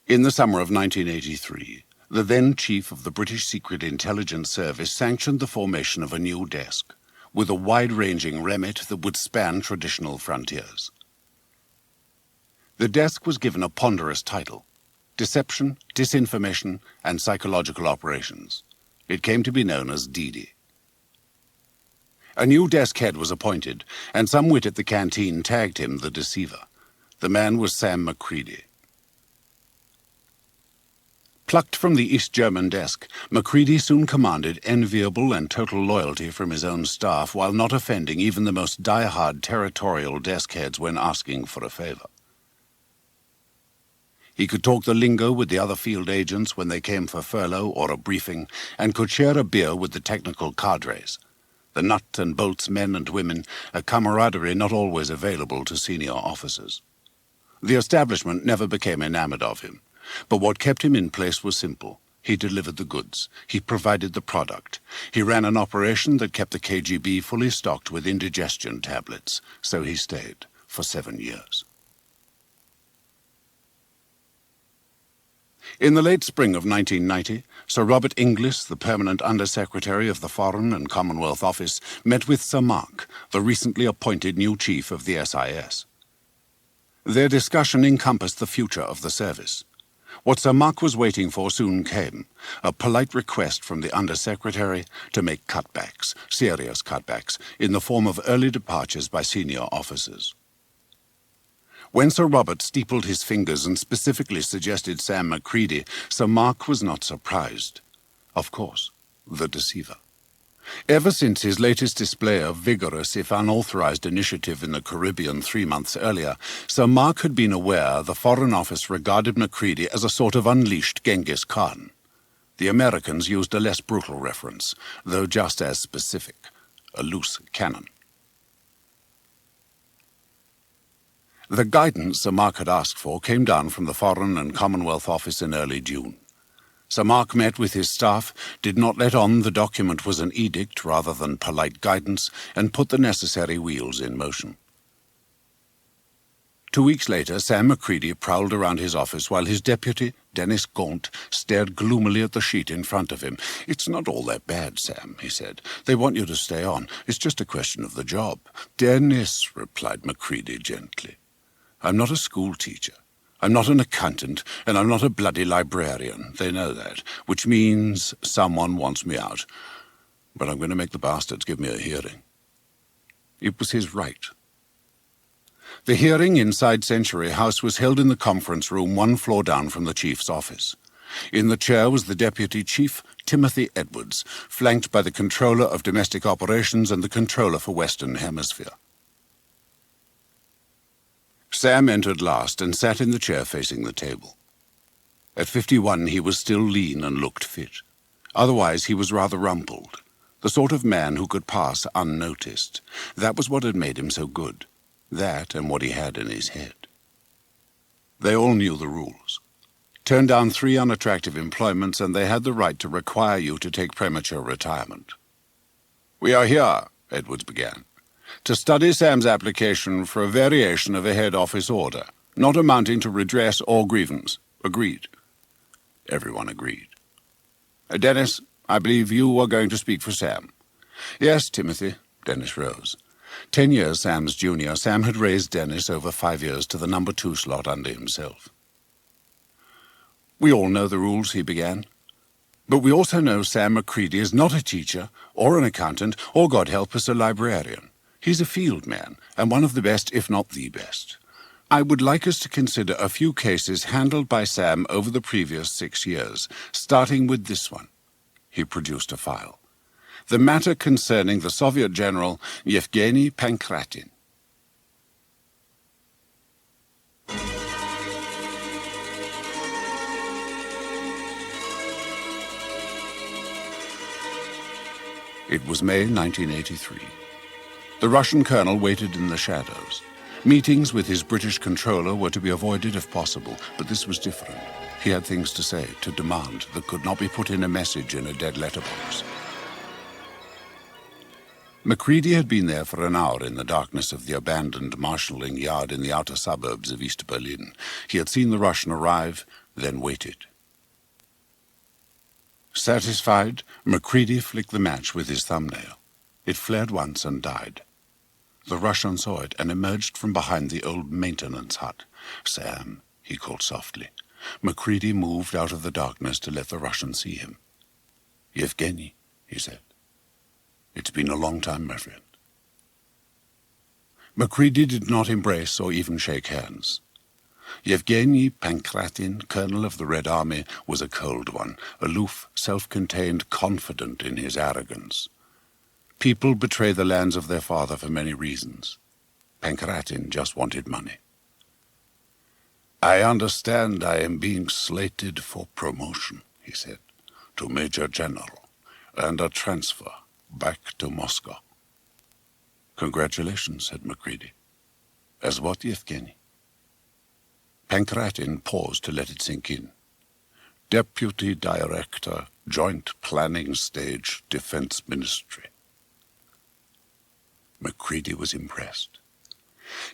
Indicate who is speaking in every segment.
Speaker 1: In the summer of 1983, the then chief of the British Secret Intelligence Service sanctioned the formation of a new desk, with a wide-ranging remit that would span traditional frontiers. The desk was given a ponderous title: Deception, Disinformation, and Psychological Operations. It came to be known as DD. A new desk head was appointed, and some wit at the canteen tagged him the Deceiver. The man was Sam Macready. Plucked from the East German desk, Macready soon commanded enviable and total loyalty from his own staff while not offending even the most die-hard territorial desk heads when asking for a favor. He could talk the lingo with the other field agents when they came for furlough or a briefing, and could share a beer with the technical cadres, the nut and bolts men and women, a camaraderie not always available to senior officers. The establishment never became enamored of him, but what kept him in place was simple. He delivered the goods. He provided the product. He ran an operation that kept the KGB fully stocked with indigestion tablets, so he stayed for 7 years. In the late spring of 1990, Sir Robert Inglis, the permanent Undersecretary of the Foreign and Commonwealth Office, met with Sir Mark, the recently appointed new chief of the SIS. Their discussion encompassed the future of the service. What Sir Mark was waiting for soon came, a polite request from the Undersecretary to make cutbacks, serious cutbacks, in the form of early departures by senior officers. When Sir Robert steepled his fingers and specifically suggested Sam Macready, Sir Mark was not surprised. Of course, the Deceiver. Ever since his latest display of vigorous, if unauthorized initiative in the Caribbean 3 months earlier, Sir Mark had been aware the Foreign Office regarded Macready as a sort of unleashed Genghis Khan. The Americans used a less brutal reference, though just as specific: a loose cannon. The guidance Sir Mark had asked for came down from the Foreign and Commonwealth Office in early June. Sir Mark met with his staff, did not let on the document was an edict rather than polite guidance, and put the necessary wheels in motion. 2 weeks later, Sam Macready prowled around his office while his deputy, Dennis Gaunt, stared gloomily at the sheet in front of him. "It's not all that bad, Sam," he said. "They want you to stay on. It's just a question of the job." "Dennis," replied Macready gently, "I'm not a school teacher. I'm not an accountant, and I'm not a bloody librarian. They know that, which means someone wants me out. But I'm going to make the bastards give me a hearing." It was his right. The hearing inside Century House was held in the conference room 1 floor down from the chief's office. In the chair was the deputy chief, Timothy Edwards, flanked by the controller of domestic operations and the controller for Western Hemisphere. Sam entered last and sat in the chair facing the table. At 51, he was still lean and looked fit. Otherwise, he was rather rumpled, the sort of man who could pass unnoticed. That was what had made him so good, that and what he had in his head. They all knew the rules. Turn down 3 unattractive employments and they had the right to require you to take premature retirement. "We are here," Edwards began, "to study Sam's application for a variation of a head office order, not amounting to redress or grievance. Agreed?" Everyone agreed. "Dennis, I believe you are going to speak for Sam." "Yes, Timothy." Dennis rose. 10 years Sam's junior, Sam had raised Dennis over 5 years to the number 2 slot under himself. "We all know the rules," he began. "But we also know Sam Macready is not a teacher, or an accountant, or, God help us, a librarian. He's a field man, and one of the best, if not the best. I would like us to consider a few cases handled by Sam over the previous 6 years, starting with this one." He produced a file. "The matter concerning the Soviet general Yevgeny Pankratin." It was May 1983. The Russian colonel waited in the shadows. Meetings with his British controller were to be avoided if possible, but this was different. He had things to say, to demand, that could not be put in a message in a dead letterbox. Macready had been there for an hour in the darkness of the abandoned marshalling yard in the outer suburbs of East Berlin. He had seen the Russian arrive, then waited. Satisfied, Macready flicked the match with his thumbnail. It flared once and died. The Russian saw it and emerged from behind the old maintenance hut. "Sam," he called softly. Macready moved out of the darkness to let the Russian see him. "Yevgeny," he said. "It's been a long time, my friend." Macready did not embrace or even shake hands. Yevgeny Pankratin, colonel of the Red Army, was a cold one, aloof, self-contained, confident in his arrogance. People betray the lands of their father for many reasons. Pankratin just wanted money. "I understand I am being slated for promotion," he said, "to Major General, and a transfer back to Moscow." "Congratulations," said Macready. "As what, Yevgeny?" Pankratin paused to let it sink in. "Deputy Director, Joint Planning Stage, Defense Ministry." Macready was impressed.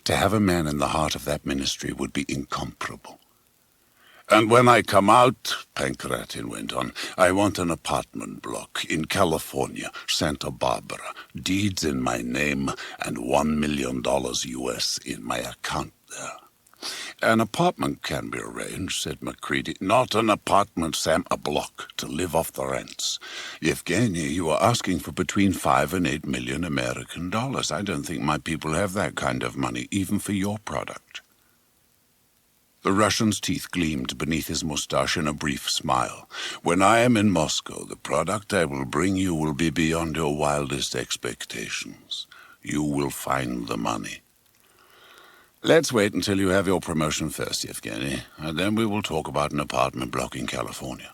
Speaker 1: To have a man in the heart of that ministry would be incomparable. "And when I come out," Pankratin went on, "I want an apartment block in California, Santa Barbara, deeds in my name, and $1 million US in my account there." "An apartment can be arranged," said Macready. "Not an apartment, Sam, a block, to live off the rents. Yevgeny, you are asking for between 5 and 8 million American dollars. I don't think my people have that kind of money, even for your product." The Russian's teeth gleamed beneath his moustache in a brief smile. "When I am in Moscow, the product I will bring you will be beyond your wildest expectations. You will find the money." "Let's wait until you have your promotion first, Yevgeny, and then we will talk about an apartment block in California."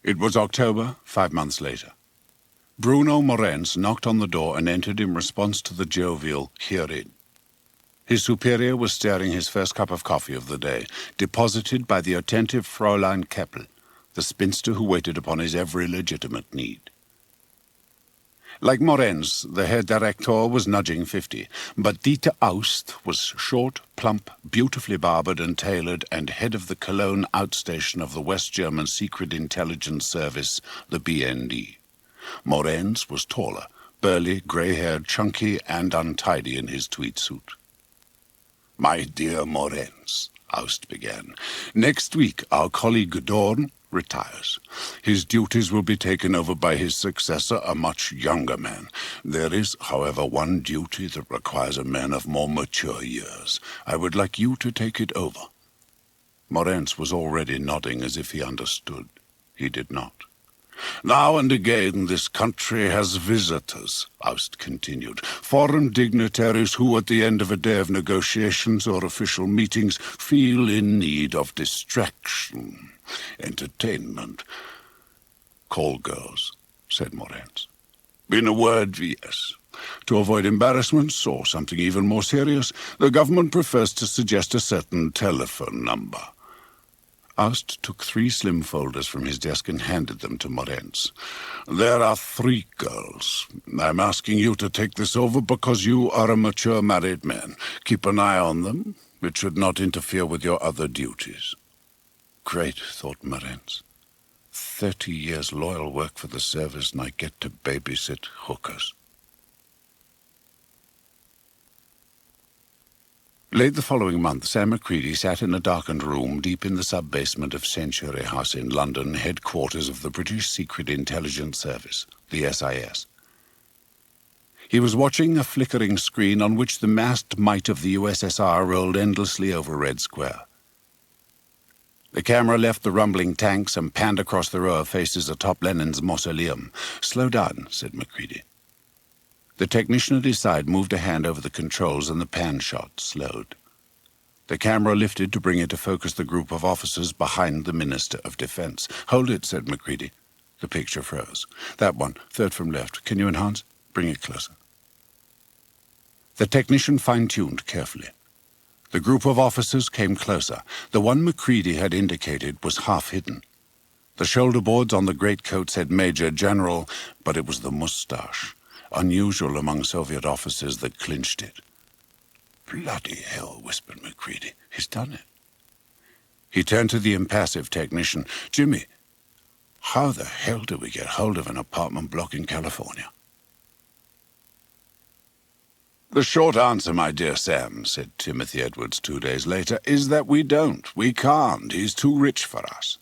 Speaker 1: It was October, 5 months later. Bruno Morenz knocked on the door and entered in response to the jovial "Herein." His superior was stirring his first cup of coffee of the day, deposited by the attentive Fräulein Keppel, the spinster who waited upon his every legitimate need. Like Morenz, the Herr Director was nudging 50, but Dieter Aust was short, plump, beautifully barbered and tailored, and head of the Cologne outstation of the West German Secret Intelligence Service, the BND. Morenz was taller, burly, grey-haired, chunky, and untidy in his tweed suit. "My dear Morenz," Aust began, "next week our colleague Dorn retires. His duties will be taken over by his successor, a much younger man. There is, however, one duty that requires a man of more mature years. I would like you to take it over." Morenz was already nodding as if he understood. He did not. "Now and again this country has visitors," Aust continued, "foreign dignitaries who, at the end of a day of negotiations or official meetings, feel in need of distraction, entertainment." "Call girls," said Morenz. "In a word, yes. To avoid embarrassments, or something even more serious, the government prefers to suggest a certain telephone number." Aust took 3 slim folders from his desk and handed them to Morenz. "There are 3 girls. I'm asking you to take this over because you are a mature married man. Keep an eye on them. It should not interfere with your other duties." Great, thought Morenz. 30 years loyal work for the service, and I get to babysit hookers. Late the following month, Sam Macready sat in a darkened room deep in the sub-basement of Century House in London, headquarters of the British Secret Intelligence Service, the SIS. He was watching a flickering screen on which the massed might of the USSR rolled endlessly over Red Square. The camera left the rumbling tanks and panned across the row of faces atop Lenin's mausoleum. "Slow down," said Macready. The technician at his side moved a hand over the controls and the pan shot slowed. The camera lifted to bring into focus the group of officers behind the Minister of Defense. "Hold it," said Macready. The picture froze. "That one, third from left. Can you enhance? Bring it closer." The technician fine-tuned carefully. The group of officers came closer. The one Macready had indicated was half hidden. The shoulder boards on the greatcoat said Major General, but it was the moustache, unusual among Soviet officers, that clinched it. Bloody hell, whispered Macready. He's done it. He turned to the impassive technician. Jimmy, how the hell do we get hold of an apartment block in California? The short answer, my dear Sam, said Timothy Edwards 2 days later, is that we don't. We can't. He's too rich for us.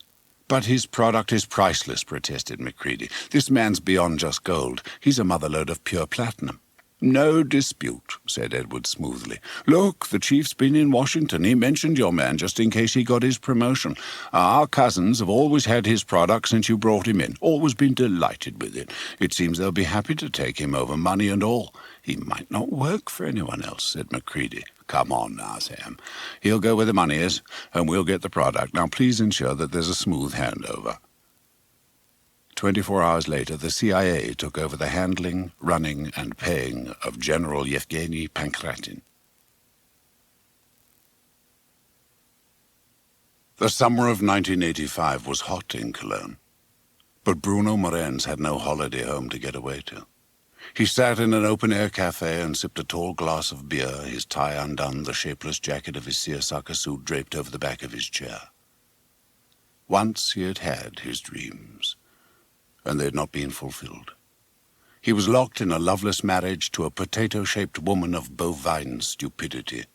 Speaker 1: But his product is priceless, protested Macready. This man's beyond just gold. He's a motherlode of pure platinum. No dispute, said Edwards smoothly. Look, the chief's been in Washington. He mentioned your man just in case he got his promotion. Our cousins have always had his product since you brought him in. Always been delighted with it. It seems they'll be happy to take him over, money and all. He might not work for anyone else, said Macready. Come on now, Sam. He'll go where the money is, and we'll get the product. Now please ensure that there's a smooth handover. 24 hours later, the CIA took over the handling, running, and paying of General Yevgeny Pankratin. The summer of 1985 was hot in Cologne, but Bruno Morenz had no holiday home to get away to. He sat in an open-air cafe and sipped a tall glass of beer, his tie undone, the shapeless jacket of his seersucker suit draped over the back of his chair. Once he had had his dreams, and they had not been fulfilled. He was locked in a loveless marriage to a potato-shaped woman of bovine stupidity.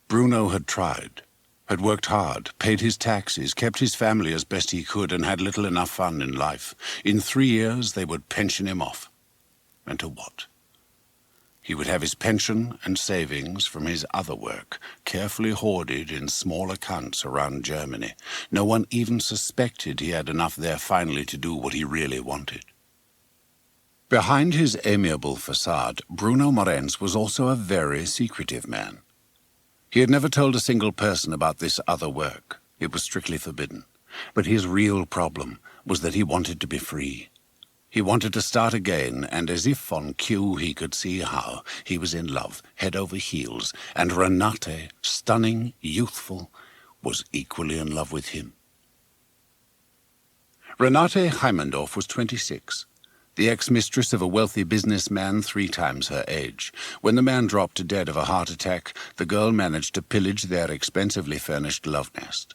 Speaker 1: Bruno had tried, had worked hard, paid his taxes, kept his family as best he could, and had little enough fun in life. In 3 years, they would pension him off. And to what? He would have his pension and savings from his other work, carefully hoarded in small accounts around Germany. No one even suspected he had enough there finally to do what he really wanted. Behind his amiable facade, Bruno Morenz was also a very secretive man. He had never told a single person about this other work. It was strictly forbidden. But his real problem was that he wanted to be free. He wanted to start again, and as if on cue he could see how, he was in love, head over heels, and Renate, stunning, youthful, was equally in love with him. Renate Heimendorf was 26, the ex-mistress of a wealthy businessman 3 times her age. When the man dropped dead of a heart attack, the girl managed to pillage their expensively furnished love nest.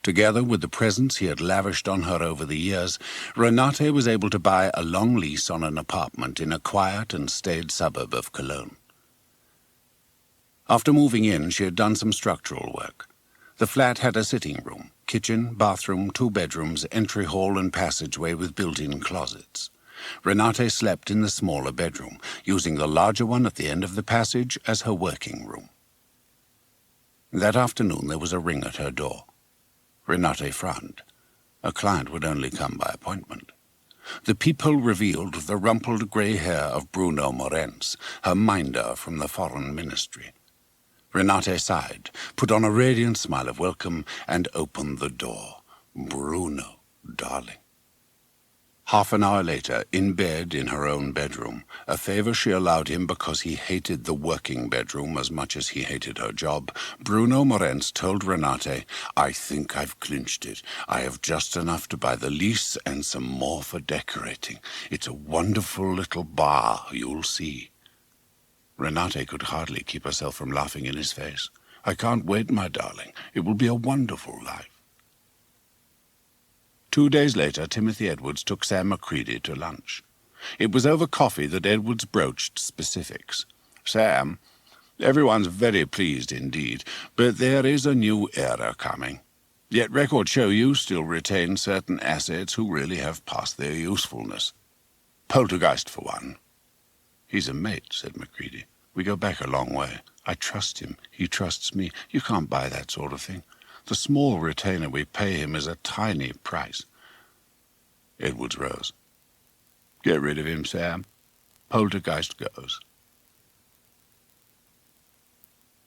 Speaker 1: Together with the presents he had lavished on her over the years, Renate was able to buy a long lease on an apartment in a quiet and staid suburb of Cologne. After moving in, she had done some structural work. The flat had a sitting room, kitchen, bathroom, 2 bedrooms, entry hall and passageway with built-in closets. Renate slept in the smaller bedroom, using the larger one at the end of the passage as her working room. That afternoon there was a ring at her door. Renate frowned. A client would only come by appointment. The peephole revealed the rumpled grey hair of Bruno Morenz, her minder from the foreign ministry. Renate sighed, put on a radiant smile of welcome, and opened the door. Bruno, darling. Half an hour later, in bed in her own bedroom, a favor she allowed him because he hated the working bedroom as much as he hated her job, Bruno Morenz told Renate, I think I've clinched it. I have just enough to buy the lease and some more for decorating. It's a wonderful little bar, you'll see. Renate could hardly keep herself from laughing in his face. I can't wait, my darling. It will be a wonderful life. 2 days later, Timothy Edwards took Sam Macready to lunch. It was over coffee that Edwards broached specifics. Sam, everyone's very pleased indeed, but there is a new era coming. Yet records show you still retain certain assets who really have passed their usefulness. Poltergeist, for one. He's a mate, said Macready. We go back a long way. I trust him. He trusts me. You can't buy that sort of thing. The small retainer we pay him is a tiny price. Edwards rose. Get rid of him, Sam. Poltergeist goes.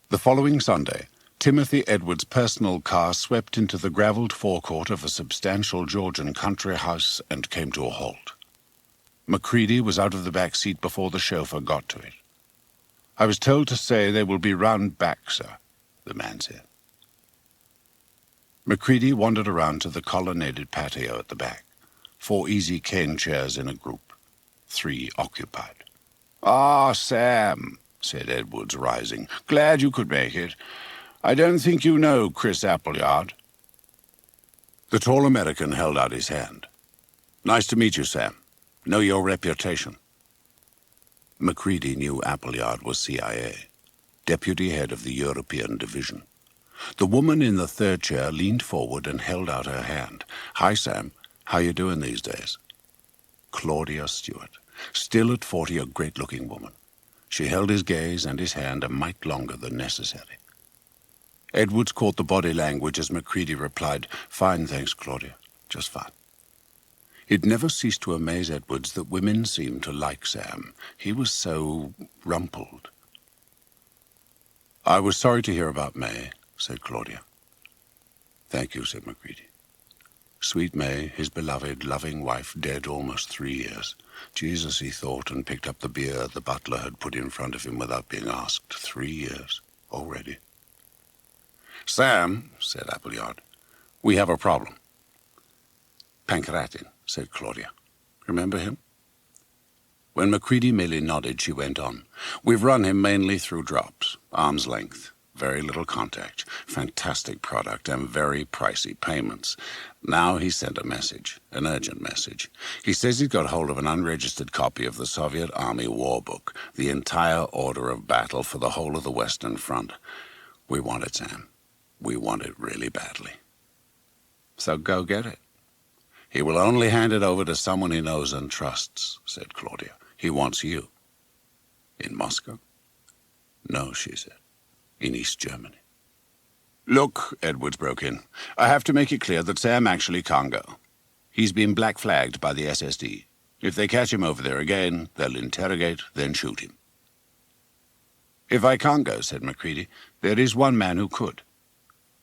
Speaker 1: The following Sunday, Timothy Edwards' personal car swept into the gravelled forecourt of a substantial Georgian country house and came to a halt. Macready was out of the back seat before the chauffeur got to it. I was told to say they will be round back, sir, the man said. Macready wandered around to the colonnaded patio at the back. 4 easy cane chairs in a group. 3 occupied. Ah, Sam, said Edwards, rising. "Glad you could make it. I don't think you know Chris Appleyard." The tall American held out his hand. "Nice to meet you, Sam. Know your reputation." Macready knew Appleyard was CIA, deputy head of the European division. The woman in the third chair leaned forward and held out her hand. "Hi, Sam. How you doing these days?" Claudia Stewart, still at 40, a great-looking woman. She held his gaze and his hand a mite longer than necessary. Edwards caught the body language as Macready replied, "Fine, thanks, Claudia. Just fine." It never ceased to amaze Edwards that women seemed to like Sam. He was so rumpled. "I was sorry to hear about May," said Claudia. "Thank you," said Macready. Sweet May, his beloved, loving wife, dead almost 3 years. Jesus, he thought, and picked up the beer the butler had put in front of him without being asked. 3 years already. "Sam," said Appleyard, "we have a problem." "Pancratin," said Claudia. "Remember him?" When Macready merely nodded, she went on. "We've run him mainly through drops, arm's length, very little contact, fantastic product, and very pricey payments. Now he sent a message, an urgent message. He says he's got hold of an unregistered copy of the Soviet Army War Book, the entire order of battle for the whole of the Western Front. We want it, Sam. We want it really badly." "So go get it." "He will only hand it over to someone he knows and trusts," said Claudia. "He wants you." "In Moscow?" "No," she said. "In East Germany." "Look," Edwards broke in, "I have to make it clear that Sam actually can't go. He's been black-flagged by the SSD. If they catch him over there again, they'll interrogate, then shoot him." "If I can't go," said Macready, "there is one man who could.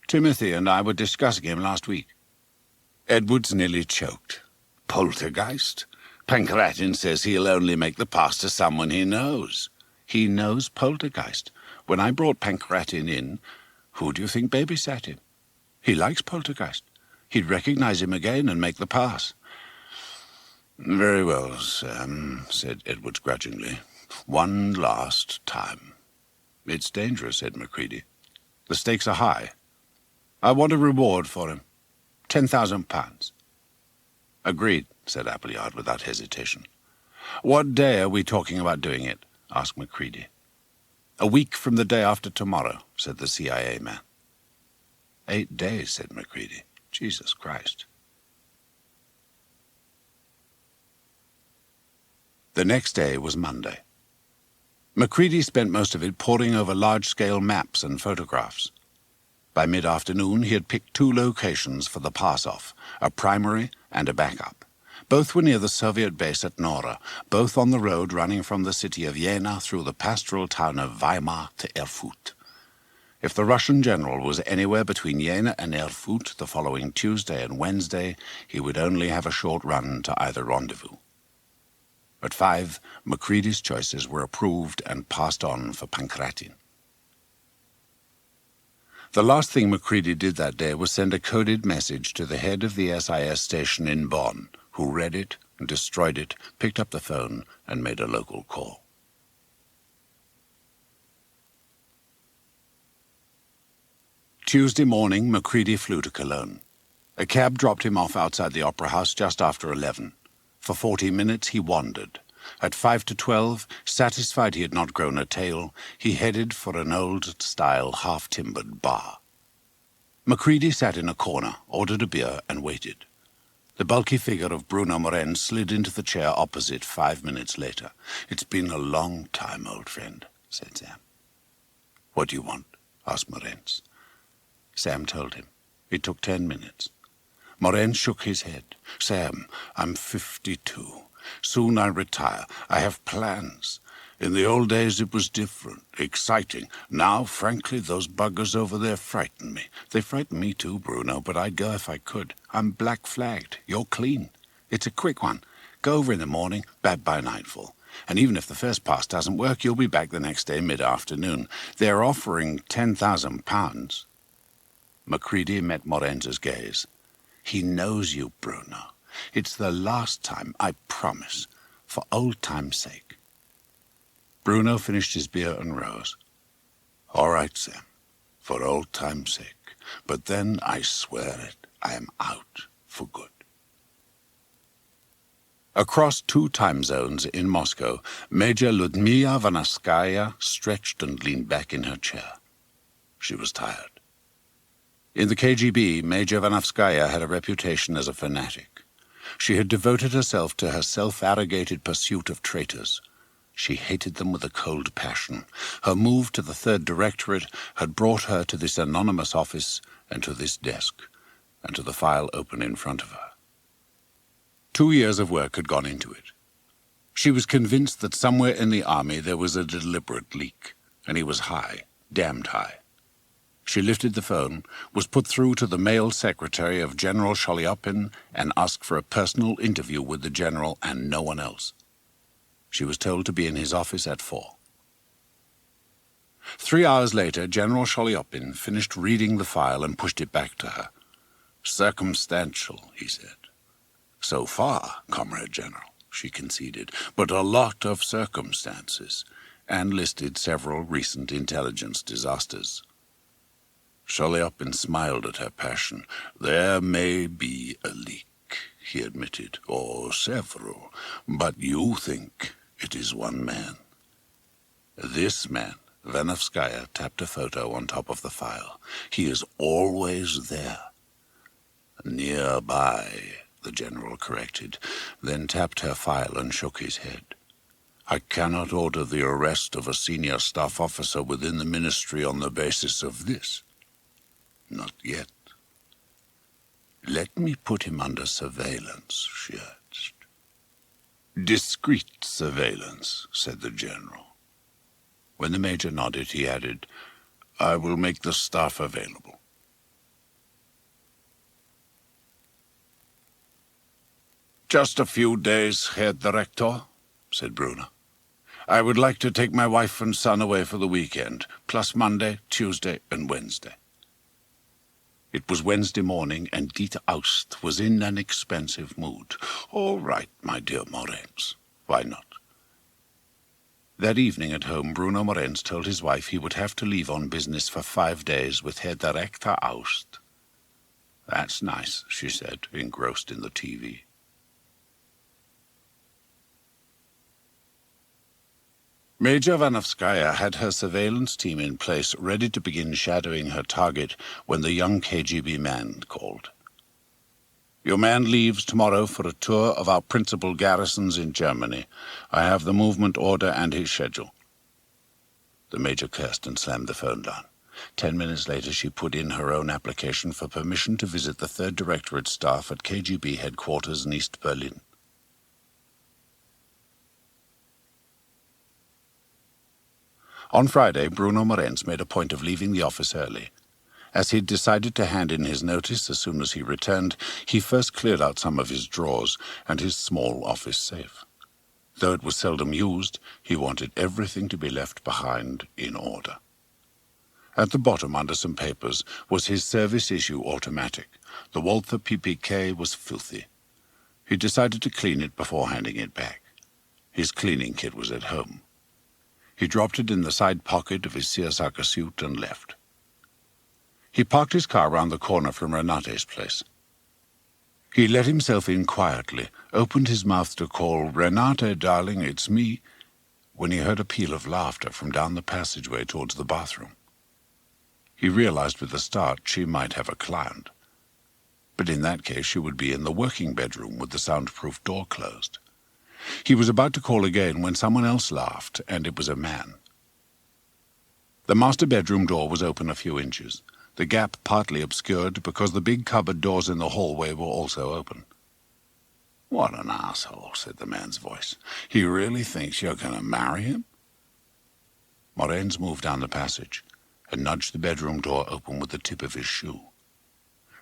Speaker 1: Timothy and I were discussing him last week." Edwards nearly choked. "Poltergeist? Pancratin says he'll only make the pass to someone he knows. He knows Poltergeist. When I brought Pancratin in, who do you think babysat him? He likes Poltergeist. He'd recognize him again and make the pass." "Very well, Sam," said Edwards grudgingly. "One last time." "It's dangerous," said Macready. "The stakes are high. I want a reward for him. £10,000. "Agreed," said Appleyard without hesitation. "What day are we talking about doing it?" asked Macready. "A week from the day after tomorrow," said the CIA man. 8 days, said Macready. Jesus Christ. The next day was Monday. Macready spent most of it poring over large-scale maps and photographs. By mid-afternoon, he had picked 2 locations for the pass-off, a primary and a backup. Both were near the Soviet base at Nora, both on the road running from the city of Jena through the pastoral town of Weimar to Erfurt. If the Russian general was anywhere between Jena and Erfurt the following Tuesday and Wednesday, he would only have a short run to either rendezvous. At 5, Macready's choices were approved and passed on for Pancratin. The last thing Macready did that day was send a coded message to the head of the SIS station in Bonn, who read it, destroyed it, picked up the phone, and made a local call. Tuesday morning, Macready flew to Cologne. A cab dropped him off outside the Opera House just after 11. For 40 minutes he wandered. At 5 to 12, satisfied he had not grown a tail, he headed for an old-style, half-timbered bar. Macready sat in a corner, ordered a beer, and waited. The bulky figure of Bruno Moren slid into the chair opposite 5 minutes later. "It's been a long time, old friend," said Sam. "What do you want?" asked Morenz. Sam told him. It took 10 minutes. Moren shook his head. "Sam, I'm 52. Soon I retire. I have plans. In the old days it was different, exciting. Now, frankly, those buggers over there frighten me. They frighten me too, Bruno, but I'd go if I could. I'm black-flagged. You're clean. It's a quick one. Go over in the morning, back by nightfall. And even if the first pass doesn't work, you'll be back the next day mid-afternoon. They're offering £10,000. Macready met Morenz's gaze. "He knows you, Bruno. It's the last time, I promise, for old time's sake." Bruno finished his beer and rose. "All right, Sam, for old time's sake. But then, I swear it, I am out for good." Across 2 time zones in Moscow, Major Ludmila Vanavskaya stretched and leaned back in her chair. She was tired. In the KGB, Major Vanavskaya had a reputation as a fanatic. She had devoted herself to her self-arrogated pursuit of traitors. She hated them with a cold passion. Her move to the 3rd Directorate had brought her to this anonymous office and to this desk, and to the file open in front of her. 2 years of work had gone into it. She was convinced that somewhere in the army there was a deliberate leak, and he was high, damned high. She lifted the phone, was put through to the male secretary of General Sholyopin, and asked for a personal interview with the general and no one else. She was told to be in his office at 4. 3 hours later, General Sholyopin finished reading the file and pushed it back to her. "Circumstantial," he said. "So far, Comrade General," she conceded, "but a lot of circumstances," and listed several recent intelligence disasters. Sholyopin smiled at her passion. "There may be a leak," he admitted, "or several, but you think it is one man." This man, Vanavskaya tapped a photo on top of the file. "He is always there." "Nearby," the general corrected, then tapped her file and shook his head. "I cannot order the arrest of a senior staff officer within the ministry on the basis of this. Not yet. Let me put him under surveillance," she urged. "Discreet surveillance," said the general. When the major nodded, he added, "I will make the staff available." "Just a few days, Herr Director," said Bruno. "I would like to take my wife and son away for the weekend, plus Monday, Tuesday, and Wednesday." It was Wednesday morning, and Dieter Aust was in an expensive mood. "All right, my dear Morenz. Why not?" That evening at home, Bruno Morenz told his wife he would have to leave on business for 5 days with Herr Director Aust. "That's nice," she said, engrossed in the TV. Major Vanavskaya had her surveillance team in place, ready to begin shadowing her target when the young KGB man called. "Your man leaves tomorrow for a tour of our principal garrisons in Germany. I have the movement order and his schedule." The major cursed and slammed the phone down. 10 minutes later, she put in her own application for permission to visit the 3rd Directorate staff at KGB headquarters in East Berlin. On Friday, Bruno Morenz made a point of leaving the office early. As he'd decided to hand in his notice as soon as he returned, he first cleared out some of his drawers and his small office safe. Though it was seldom used, he wanted everything to be left behind in order. At the bottom, under some papers, was his service-issue automatic. The Walther PPK was filthy. He decided to clean it before handing it back. His cleaning kit was at home. He dropped it in the side pocket of his seersucker suit and left. He parked his car round the corner from Renate's place. He let himself in quietly, opened his mouth to call, "Renate, darling, it's me," when he heard a peal of laughter from down the passageway towards the bathroom. He realized with a start she might have a client. But in that case she would be in the working bedroom with the soundproof door closed. He was about to call again when someone else laughed, and it was a man. The master bedroom door was open a few inches, the gap partly obscured because the big cupboard doors in the hallway were also open. "What an asshole," said the man's voice. "He really thinks you're going to marry him?" Morenz moved down the passage and nudged the bedroom door open with the tip of his shoe.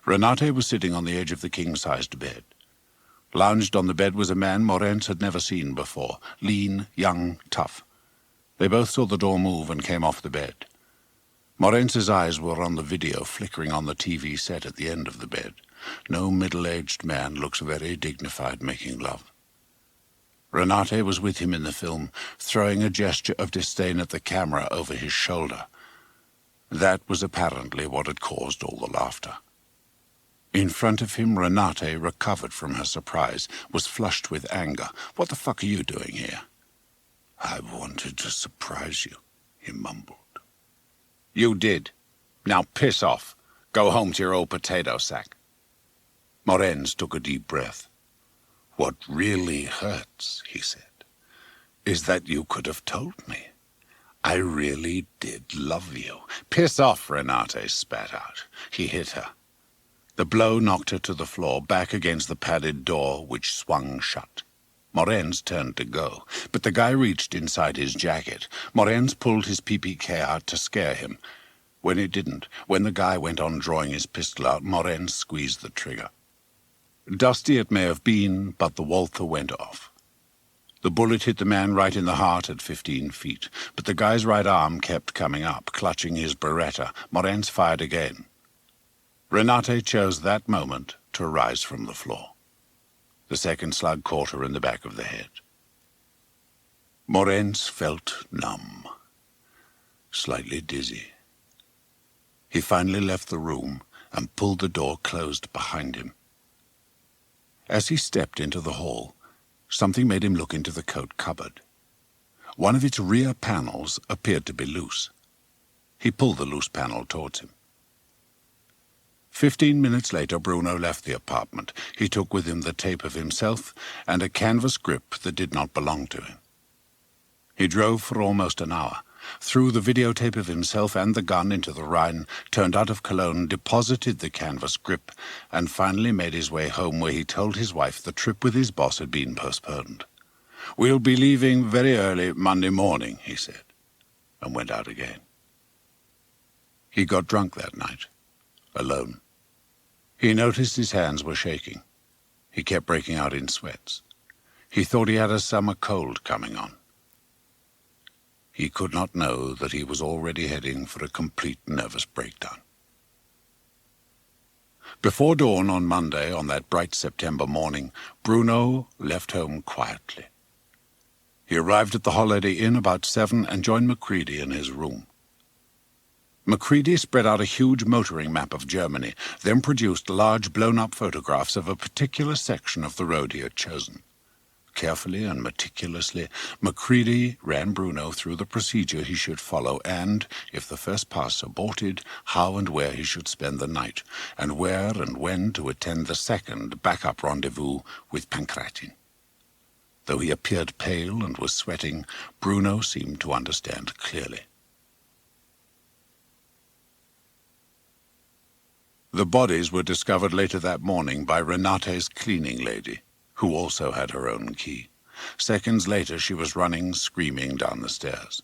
Speaker 1: Renate was sitting on the edge of the king-sized bed. Lounged on the bed was a man Morenz had never seen before, lean, young, tough. They both saw the door move and came off the bed. Morenz's eyes were on the video flickering on the TV set at the end of the bed. No middle-aged man looks very dignified making love. Renate was with him in the film, throwing a gesture of disdain at the camera over his shoulder. That was apparently what had caused all the laughter. In front of him, Renate, recovered from her surprise, was flushed with anger. "What the fuck are you doing here?" "I wanted to surprise you," he mumbled. "You did. Now piss off. Go home to your old potato sack." Morenz took a deep breath. "What really hurts," he said, "is that you could have told me. I really did love you." "Piss off," Renate spat out. He hit her. The blow knocked her to the floor, back against the padded door, which swung shut. Morenz turned to go, but the guy reached inside his jacket. Morenz pulled his PPK out to scare him. When it didn't, when the guy went on drawing his pistol out, Morenz squeezed the trigger. Dusty it may have been, but the Walther went off. The bullet hit the man right in the heart at 15 feet, but the guy's right arm kept coming up, clutching his Beretta. Morenz fired again. Renate chose that moment to rise from the floor. The second slug caught her in the back of the head. Morenz felt numb, slightly dizzy. He finally left the room and pulled the door closed behind him. As he stepped into the hall, something made him look into the coat cupboard. One of its rear panels appeared to be loose. He pulled the loose panel towards him. 15 minutes later, Bruno left the apartment. He took with him the tape of himself and a canvas grip that did not belong to him. He drove for almost an hour, threw the videotape of himself and the gun into the Rhine, turned out of Cologne, deposited the canvas grip, and finally made his way home, where he told his wife the trip with his boss had been postponed. "We'll be leaving very early Monday morning," he said, and went out again. He got drunk that night, alone. He noticed his hands were shaking. He kept breaking out in sweats. He thought he had a summer cold coming on. He could not know that he was already heading for a complete nervous breakdown. Before dawn on Monday, on that bright September morning, Bruno left home quietly. He arrived at the Holiday Inn about 7 and joined Macready in his room. Macready spread out a huge motoring map of Germany, then produced large blown-up photographs of a particular section of the road he had chosen. Carefully and meticulously, Macready ran Bruno through the procedure he should follow and, if the first pass aborted, how and where he should spend the night, and where and when to attend the second backup rendezvous with Pancratin. Though he appeared pale and was sweating, Bruno seemed to understand clearly. The bodies were discovered later that morning by Renate's cleaning lady, who also had her own key. Seconds later, she was running, screaming down the stairs.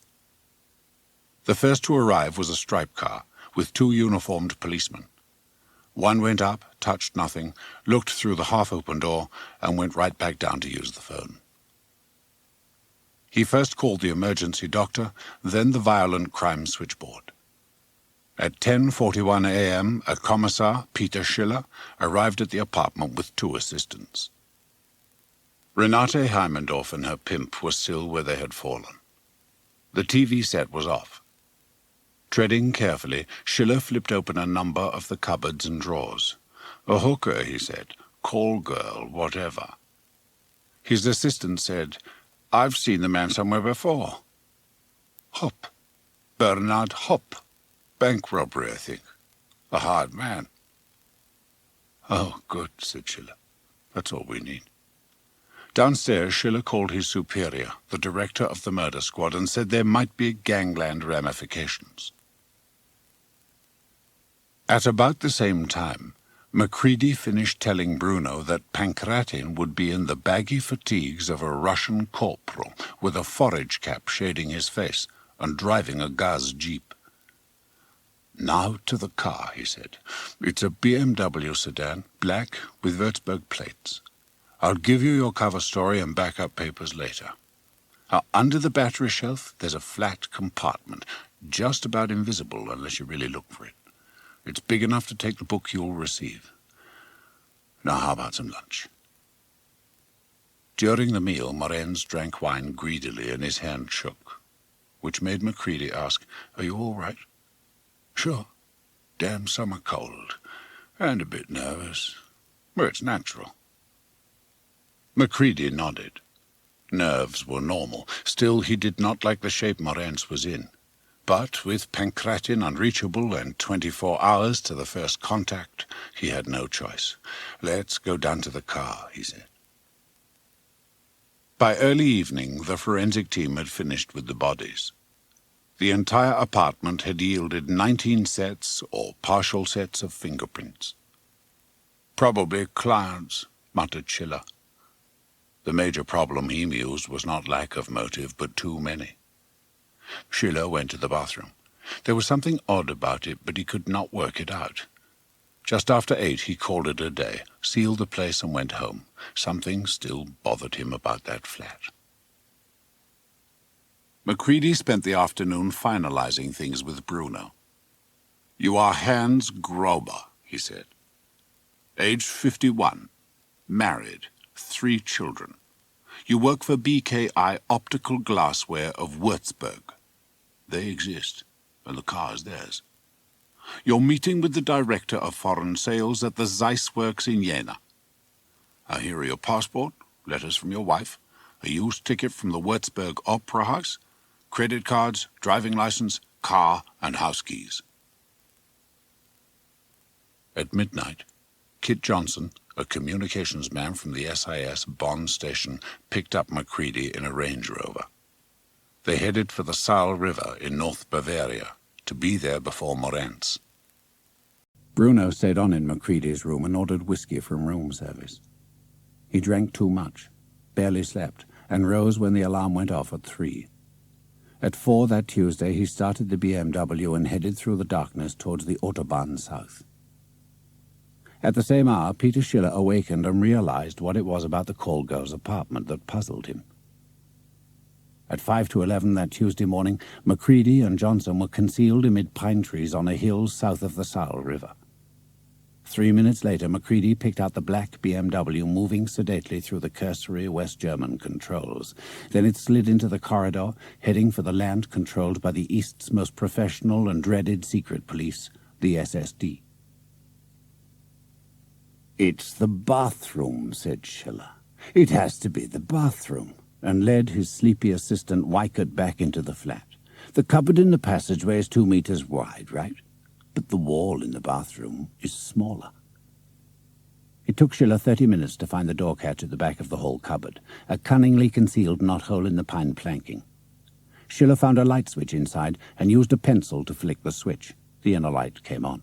Speaker 1: The first to arrive was a striped car, with 2 uniformed policemen. One went up, touched nothing, looked through the half-open door, and went right back down to use the phone. He first called the emergency doctor, then the violent crime switchboard. At 10:41 a.m., a commissar, Peter Schiller, arrived at the apartment with 2 assistants. Renate Heimendorf and her pimp were still where they had fallen. The TV set was off. Treading carefully, Schiller flipped open a number of the cupboards and drawers. "A hooker," he said. "Call girl, whatever." His assistant said, "I've seen the man somewhere before." "Hopp. Bernard Hopp. Bank robbery, I think. A hard man." "Oh, good," said Schiller. "That's all we need." Downstairs, Schiller called his superior, the director of the murder squad, and said there might be gangland ramifications. At about the same time, Macready finished telling Bruno that Pancratin would be in the baggy fatigues of a Russian corporal with a forage cap shading his face and driving a Gaz jeep. "Now to the car," he said. "It's a BMW sedan, black, with Würzburg plates. I'll give you your cover story and backup papers later. Under the battery shelf, there's a flat compartment, just about invisible unless you really look for it. It's big enough to take the book you'll receive. Now, how about some lunch?" During the meal, Morenz drank wine greedily and his hand shook, which made Macready ask, "Are you all right?" "Sure. Damn summer cold. And a bit nervous. But it's natural." Macready nodded. Nerves were normal. Still, he did not like the shape Morenz was in. But with Pancratin unreachable and 24 hours to the first contact, he had no choice. "Let's go down to the car," he said. By early evening, the forensic team had finished with the bodies. The entire apartment had yielded 19 sets or partial sets of fingerprints. "Probably clients," muttered Schiller. The major problem, he mused, was not lack of motive, but too many. Schiller went to the bathroom. There was something odd about it, but he could not work it out. Just after 8, he called it a day, sealed the place and went home. Something still bothered him about that flat. Macready spent the afternoon finalizing things with Bruno. "You are Hans Grober," he said. "Age 51. Married. 3 children. You work for BKI Optical Glassware of Würzburg. They exist, and the car is theirs. You're meeting with the director of foreign sales at the Zeiss Works in Jena. Here are your passport, letters from your wife, a used ticket from the Würzburg Opera House, credit cards, driving license, car, and house keys." At midnight, Kit Johnson, a communications man from the SIS Bonn station, picked up Macready in a Range Rover. They headed for the Saal River in North Bavaria, to be there before Morenz. Bruno stayed on in Macready's room and ordered whiskey from room service. He drank too much, barely slept, and rose when the alarm went off at 3. At 4 that Tuesday, he started the BMW and headed through the darkness towards the Autobahn south. At the same hour, Peter Schiller awakened and realized what it was about the call girl's apartment that puzzled him. At 5 to 11 that Tuesday morning, Macready and Johnson were concealed amid pine trees on a hill south of the Saal River. 3 minutes later, Macready picked out the black BMW moving sedately through the cursory West German controls. Then it slid into the corridor, heading for the land controlled by the East's most professional and dreaded secret police, the SSD. "It's the bathroom," said Schiller. "It has to be the bathroom," and led his sleepy assistant Weikert back into the flat. "The cupboard in the passageway is 2 meters wide, right? But the wall in the bathroom is smaller." It took Schiller 30 minutes to find the door catch at the back of the whole cupboard, a cunningly concealed knothole in the pine planking. Schiller found a light switch inside and used a pencil to flick the switch. The inner light came on.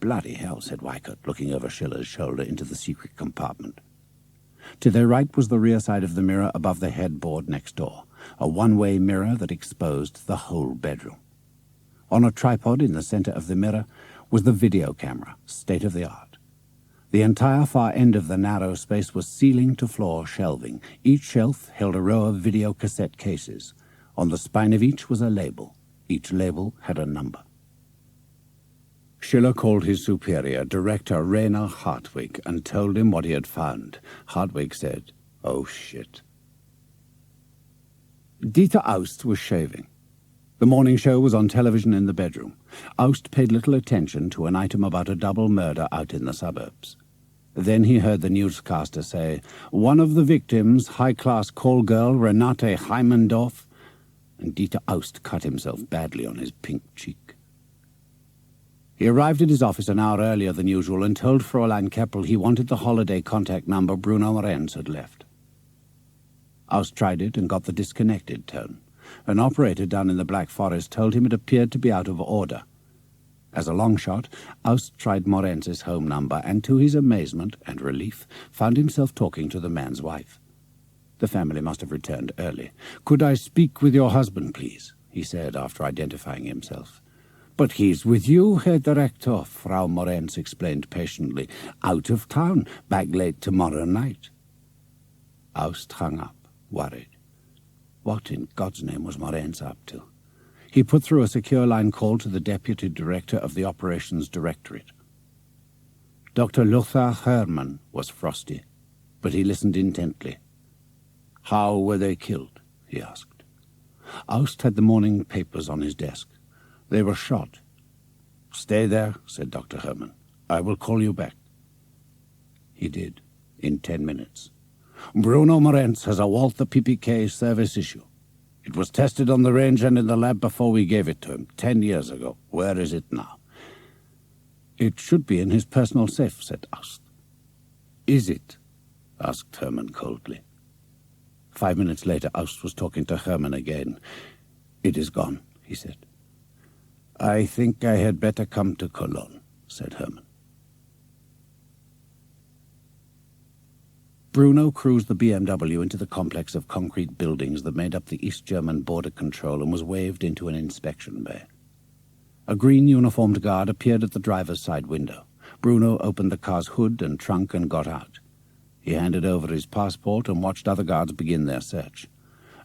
Speaker 1: "Bloody hell," said Weikert, looking over Schiller's shoulder into the secret compartment. To their right was the rear side of the mirror above the headboard next door, a one-way mirror that exposed the whole bedroom. On a tripod in the center of the mirror was the video camera, state-of-the-art. The entire far end of the narrow space was ceiling-to-floor shelving. Each shelf held a row of video cassette cases. On the spine of each was a label. Each label had a number. Schiller called his superior, Director Rainer Hartwig, and told him what he had found. Hartwig said, "Oh, shit." Dieter Aust was shaving. The morning show was on television in the bedroom. Aust paid little attention to an item about a double murder out in the suburbs. Then he heard the newscaster say, "One of the victims, high-class call girl Renate Heimendorf," and Dieter Aust cut himself badly on his pink cheek. He arrived at his office an hour earlier than usual and told Fräulein Keppel he wanted the holiday contact number Bruno Morenz had left. Aust tried it and got the disconnected tone. An operator down in the Black Forest told him it appeared to be out of order. As a long shot, Aust tried Morenz's home number and, to his amazement and relief, found himself talking to the man's wife. The family must have returned early. "Could I speak with your husband, please?" he said after identifying himself. "But he's with you, Herr Director," Frau Morenz explained patiently. "Out of town, back late tomorrow night." Aust hung up, worried. What in God's name was Morenz up to? He put through a secure line call to the Deputy Director of the Operations Directorate. Dr. Lothar Hermann was frosty, but he listened intently,
Speaker 2: How were they killed? He asked. Aust had the morning papers on his desk. They were shot. Stay there, said Dr. Herman. I will call you back. He did, in 10 minutes. Bruno Morenz has a Walther PPK service issue. It was tested on the range and in the lab before we gave it to him, 10 years ago. Where is it now? It should be in his personal safe, said Aust. Is it? Asked Herman coldly. 5 minutes later, Aust was talking to Herman again. It is gone, he said. I think I had better come to Cologne, said Herman. Bruno cruised the BMW into the complex of concrete buildings that made up the East German border control and was waved into an inspection bay. A green uniformed guard appeared at the driver's side window. Bruno opened the car's hood and trunk and got out. He handed over his passport and watched other guards begin their search.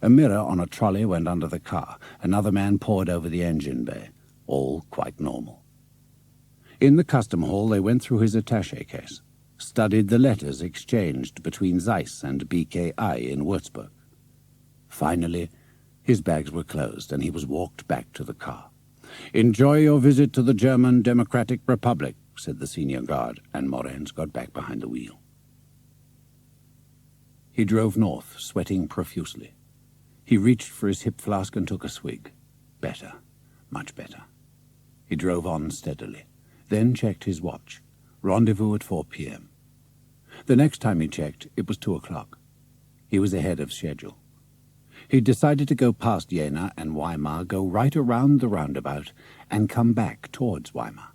Speaker 2: A mirror on a trolley went under the car. Another man poured over the engine bay. All quite normal. In the custom hall they went through his attaché case, studied the letters exchanged between Zeiss and BKI in Würzburg. Finally, his bags were closed and he was walked back to the car. Enjoy your visit to the German Democratic Republic, said the senior guard, and Morenz got back behind the wheel. He drove north, sweating profusely. He reached for his hip flask and took a swig. Better, much better. He drove on steadily, then checked his watch. Rendezvous at 4 p.m. The next time he checked, it was 2 o'clock. He was ahead of schedule. He decided to go past Jena and Weimar, go right around the roundabout, and come back towards Weimar.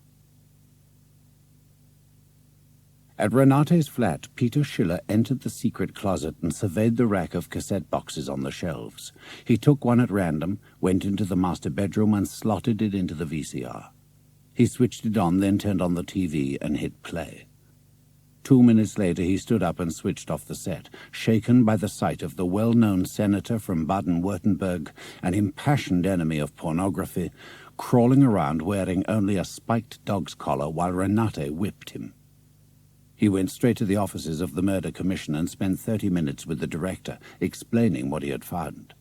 Speaker 2: At Renate's flat, Peter Schiller entered the secret closet and surveyed the rack of cassette boxes on the shelves. He took one at random, went into the master bedroom and slotted it into the VCR. He switched it on, then turned on the TV and hit play. 2 minutes later he stood up and switched off the set, shaken by the sight of the well-known senator from Baden-Württemberg, an impassioned enemy of pornography, crawling around wearing only a spiked dog's collar while Renate whipped him. He went straight to the offices of the Murder Commission and spent 30 minutes with the director, explaining what he had found.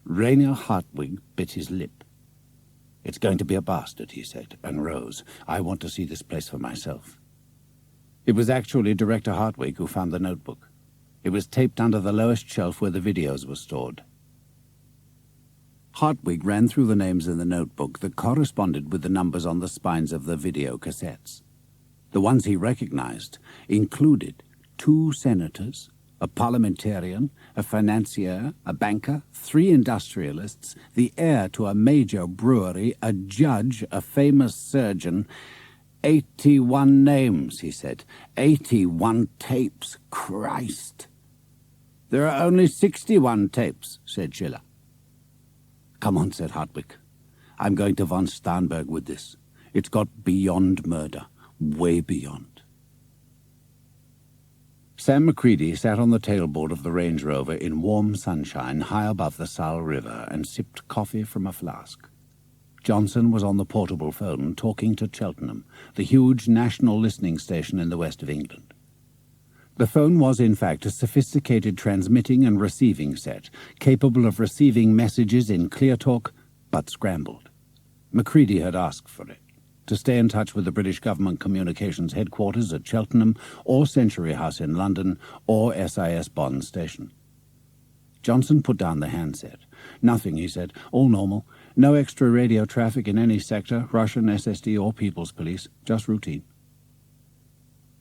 Speaker 2: Rainer Hartwig bit his lip. "It's going to be a bastard," he said, and rose. "I want to see this place for myself." It was actually Director Hartwig who found the notebook. It was taped under the lowest shelf where the videos were stored. Hartwig ran through the names in the notebook that corresponded with the numbers on the spines of the video cassettes. The ones he recognized included 2 senators, a parliamentarian, a financier, a banker, 3 industrialists, the heir to a major brewery, a judge, a famous surgeon. 81 names, he said. 81 tapes. Christ! "There are only 61 tapes," said Schiller. "Come on," said Hartwig. "I'm going to von Starnberg with this. It's got beyond murder. Way beyond." Sam McCready sat on the tailboard of the Range Rover in warm sunshine high above the Saale River and sipped coffee from a flask. Johnson was on the portable phone talking to Cheltenham, the huge national listening station in the west of England. The phone was, in fact, a sophisticated transmitting and receiving set, capable of receiving messages in clear talk, but scrambled. McCready had asked for it, to stay in touch with the British Government Communications Headquarters at Cheltenham, or Century House in London, or SIS Bond Station. Johnson put down the handset. "Nothing," he said. "All normal. No extra radio traffic in any sector, Russian, SSD, or People's Police. Just routine."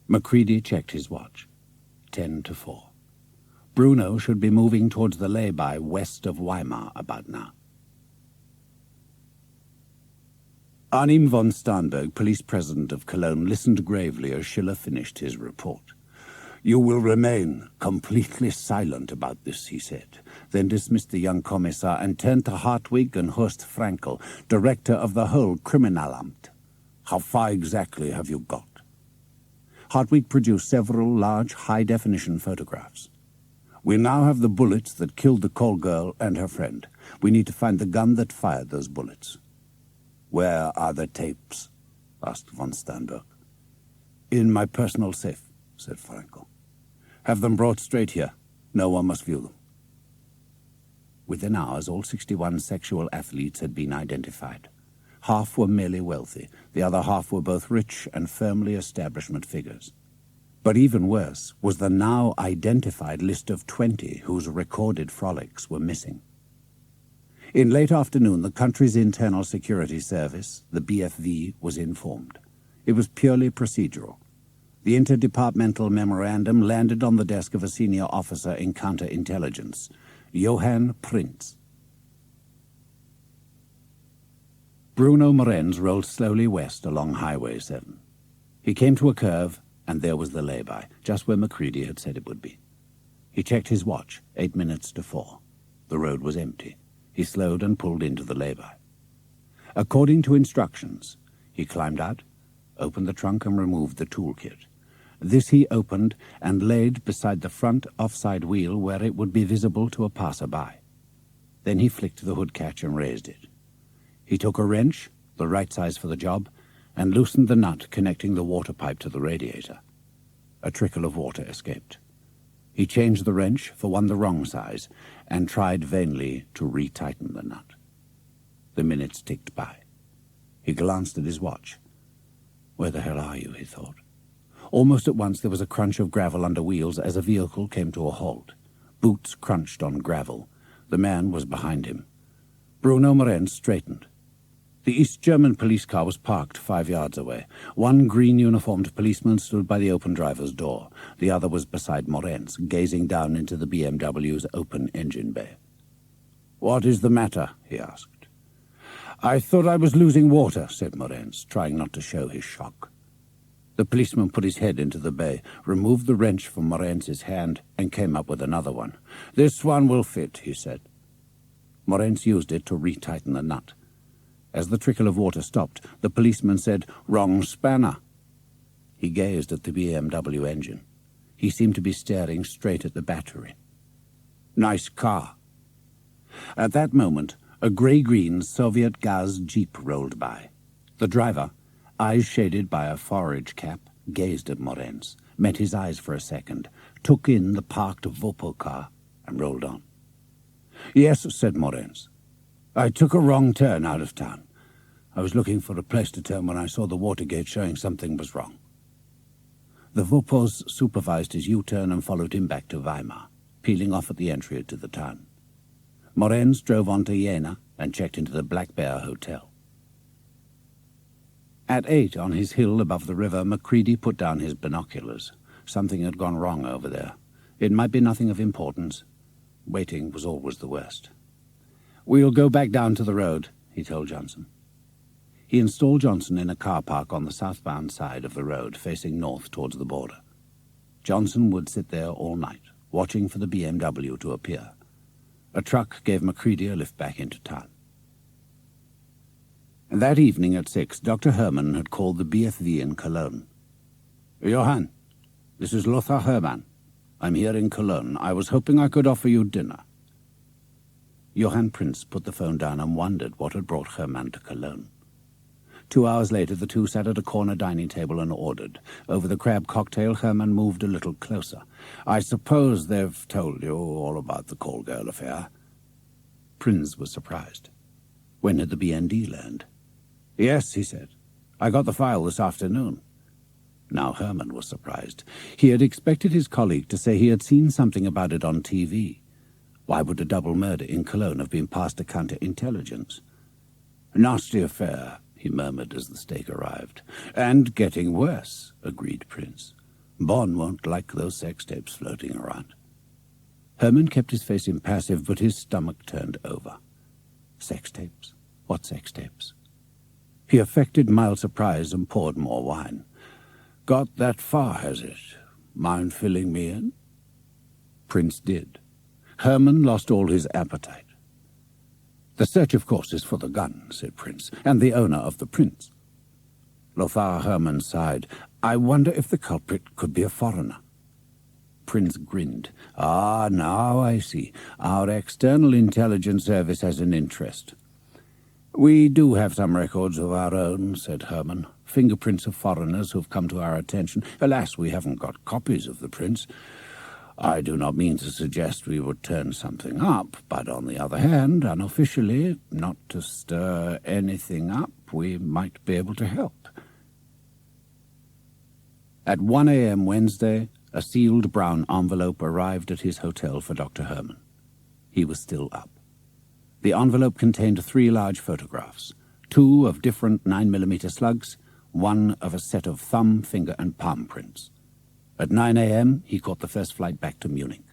Speaker 2: McCready checked his watch. 10 to 4. Bruno should be moving towards the lay-by west of Weimar about now. Arnim von Starnberg, police president of Cologne, listened gravely as Schiller finished his report. "You will remain completely silent about this," he said, then dismissed the young commissar and turned to Hartwig and Horst Frankel, director of the whole Kriminalamt. "How far exactly have you got?" Hartwig produced several large, high-definition photographs. "We now have the bullets that killed the call girl and her friend. We need to find the gun that fired those bullets." "Where are the tapes?" asked von Starnberg. "In my personal safe," said Frankel. "Have them brought straight here. No one must view them. Within hours, all 61 sexual athletes had been identified. Half were merely wealthy, the other half were both rich and firmly establishment figures. But even worse was the now identified list of 20 whose recorded frolics were missing. In late afternoon, the country's Internal Security Service, the BFV, was informed. It was purely procedural. The interdepartmental memorandum landed on the desk of a senior officer in counterintelligence, Johann Prinz. Bruno Morenz rolled slowly west along Highway 7. He came to a curve, and there was the lay-by, just where Macready had said it would be. He checked his watch, 8 minutes to 4. The road was empty. He slowed and pulled into the lay-by. According to instructions, he climbed out, opened the trunk and removed the toolkit. This he opened and laid beside the front offside wheel where it would be visible to a passer-by. Then he flicked the hood catch and raised it. He took a wrench, the right size for the job, and loosened the nut connecting the water pipe to the radiator. A trickle of water escaped. He changed the wrench for one the wrong size and tried vainly to retighten the nut. The minutes ticked by. He glanced at his watch. "Where the hell are you?" he thought. Almost at once there was a crunch of gravel under wheels as a vehicle came to a halt. Boots crunched on gravel. The man was behind him. Bruno Morenz straightened. The East German police car was parked 5 yards away. One green-uniformed policeman stood by the open driver's door. The other was beside Morenz, gazing down into the BMW's open engine bay. "What is the matter?" he asked. "I thought I was losing water," said Morenz, trying not to show his shock. The policeman put his head into the bay, removed the wrench from Morenz's hand, and came up with another one. "This one will fit," he said. Morenz used it to retighten the nut. As the trickle of water stopped, the policeman said, "Wrong spanner." He gazed at the BMW engine. He seemed to be staring straight at the battery. "Nice car." At that moment, a grey-green Soviet Gaz Jeep rolled by. The driver, eyes shaded by a forage cap, gazed at Morenz, met his eyes for a second, took in the parked Vopo car, and rolled on. "Yes," said Morenz. "I took a wrong turn out of town. I was looking for a place to turn when I saw the water gate showing something was wrong." The Vopos supervised his U-turn and followed him back to Weimar, peeling off at the entry to the town. Morenz drove on to Jena and checked into the Black Bear Hotel. At 8 on his hill above the river, Macready put down his binoculars. Something had gone wrong over there. It might be nothing of importance. Waiting was always the worst. "We'll go back down to the road," he told Johnson. He installed Johnson in a car park on the southbound side of the road, facing north towards the border. Johnson would sit there all night, watching for the BMW to appear. A truck gave Macready a lift back into town. That evening at 6, Dr. Hermann had called the BFV in Cologne. "Johann, this is Lothar Hermann. I'm here in Cologne. I was hoping I could offer you dinner." Johann Prinz put the phone down and wondered what had brought Hermann to Cologne. 2 hours later, the two sat at a corner dining table and ordered. Over the crab cocktail, Hermann moved a little closer. "I suppose they've told you all about the call girl affair?" Prinz was surprised. When had the BND learned? "Yes," he said. "I got the file this afternoon." Now Hermann was surprised. He had expected his colleague to say he had seen something about it on TV. Why would a double murder in Cologne have been passed to counterintelligence? "Nasty affair," he murmured as the steak arrived. "And getting worse," agreed Prince. "Bonn won't like those sex tapes floating around." Hermann kept his face impassive, but his stomach turned over. Sex tapes? What sex tapes? He affected mild surprise and poured more wine. "Got that far, has it? Mind filling me in?" Prince did. Hermann lost all his appetite. "The search, of course, is for the gun," said Prince, "and the owner of the prints." Lothar Hermann sighed. "I wonder if the culprit could be a foreigner." Prince grinned. "Ah, now I see. Our external intelligence service has an interest." "We do have some records of our own," said Hermann. "Fingerprints of foreigners who've come to our attention. Alas, we haven't got copies of the prints. I do not mean to suggest we would turn something up, but on the other hand, unofficially, not to stir anything up, we might be able to help. At 1 a.m. Wednesday, a sealed brown envelope arrived at his hotel for Dr. Herman. He was still up. The envelope contained 3 large photographs, 2 of different 9mm slugs, 1 of a set of thumb, finger, and palm prints. At 9 a.m., he caught the first flight back to Munich.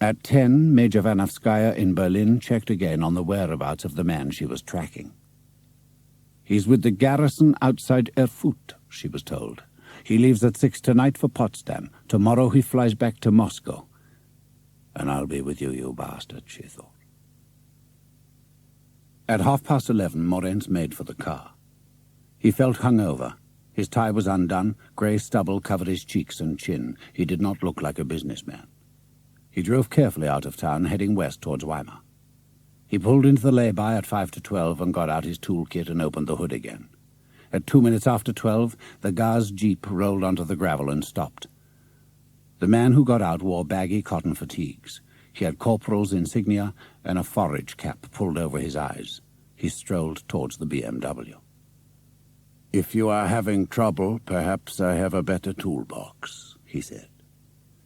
Speaker 2: At 10, Major Vanavskaya in Berlin checked again on the whereabouts of the man she was tracking. "He's with the garrison outside Erfurt," she was told. "He leaves at 6 tonight for Potsdam. Tomorrow he flies back to Moscow." "And I'll be with you, you bastard," she thought. At 11:30, Morenz made for the car. He felt hungover. His tie was undone, grey stubble covered his cheeks and chin. He did not look like a businessman. He drove carefully out of town, heading west towards Weimar. He pulled into the lay-by at 5 to 12 and got out his toolkit and opened the hood again. At 2 minutes after 12, the Gaz jeep rolled onto the gravel and stopped. The man who got out wore baggy cotton fatigues. He had corporal's insignia and a forage cap pulled over his eyes. He strolled towards the BMW. "If you are having trouble, perhaps I have a better toolbox," he said.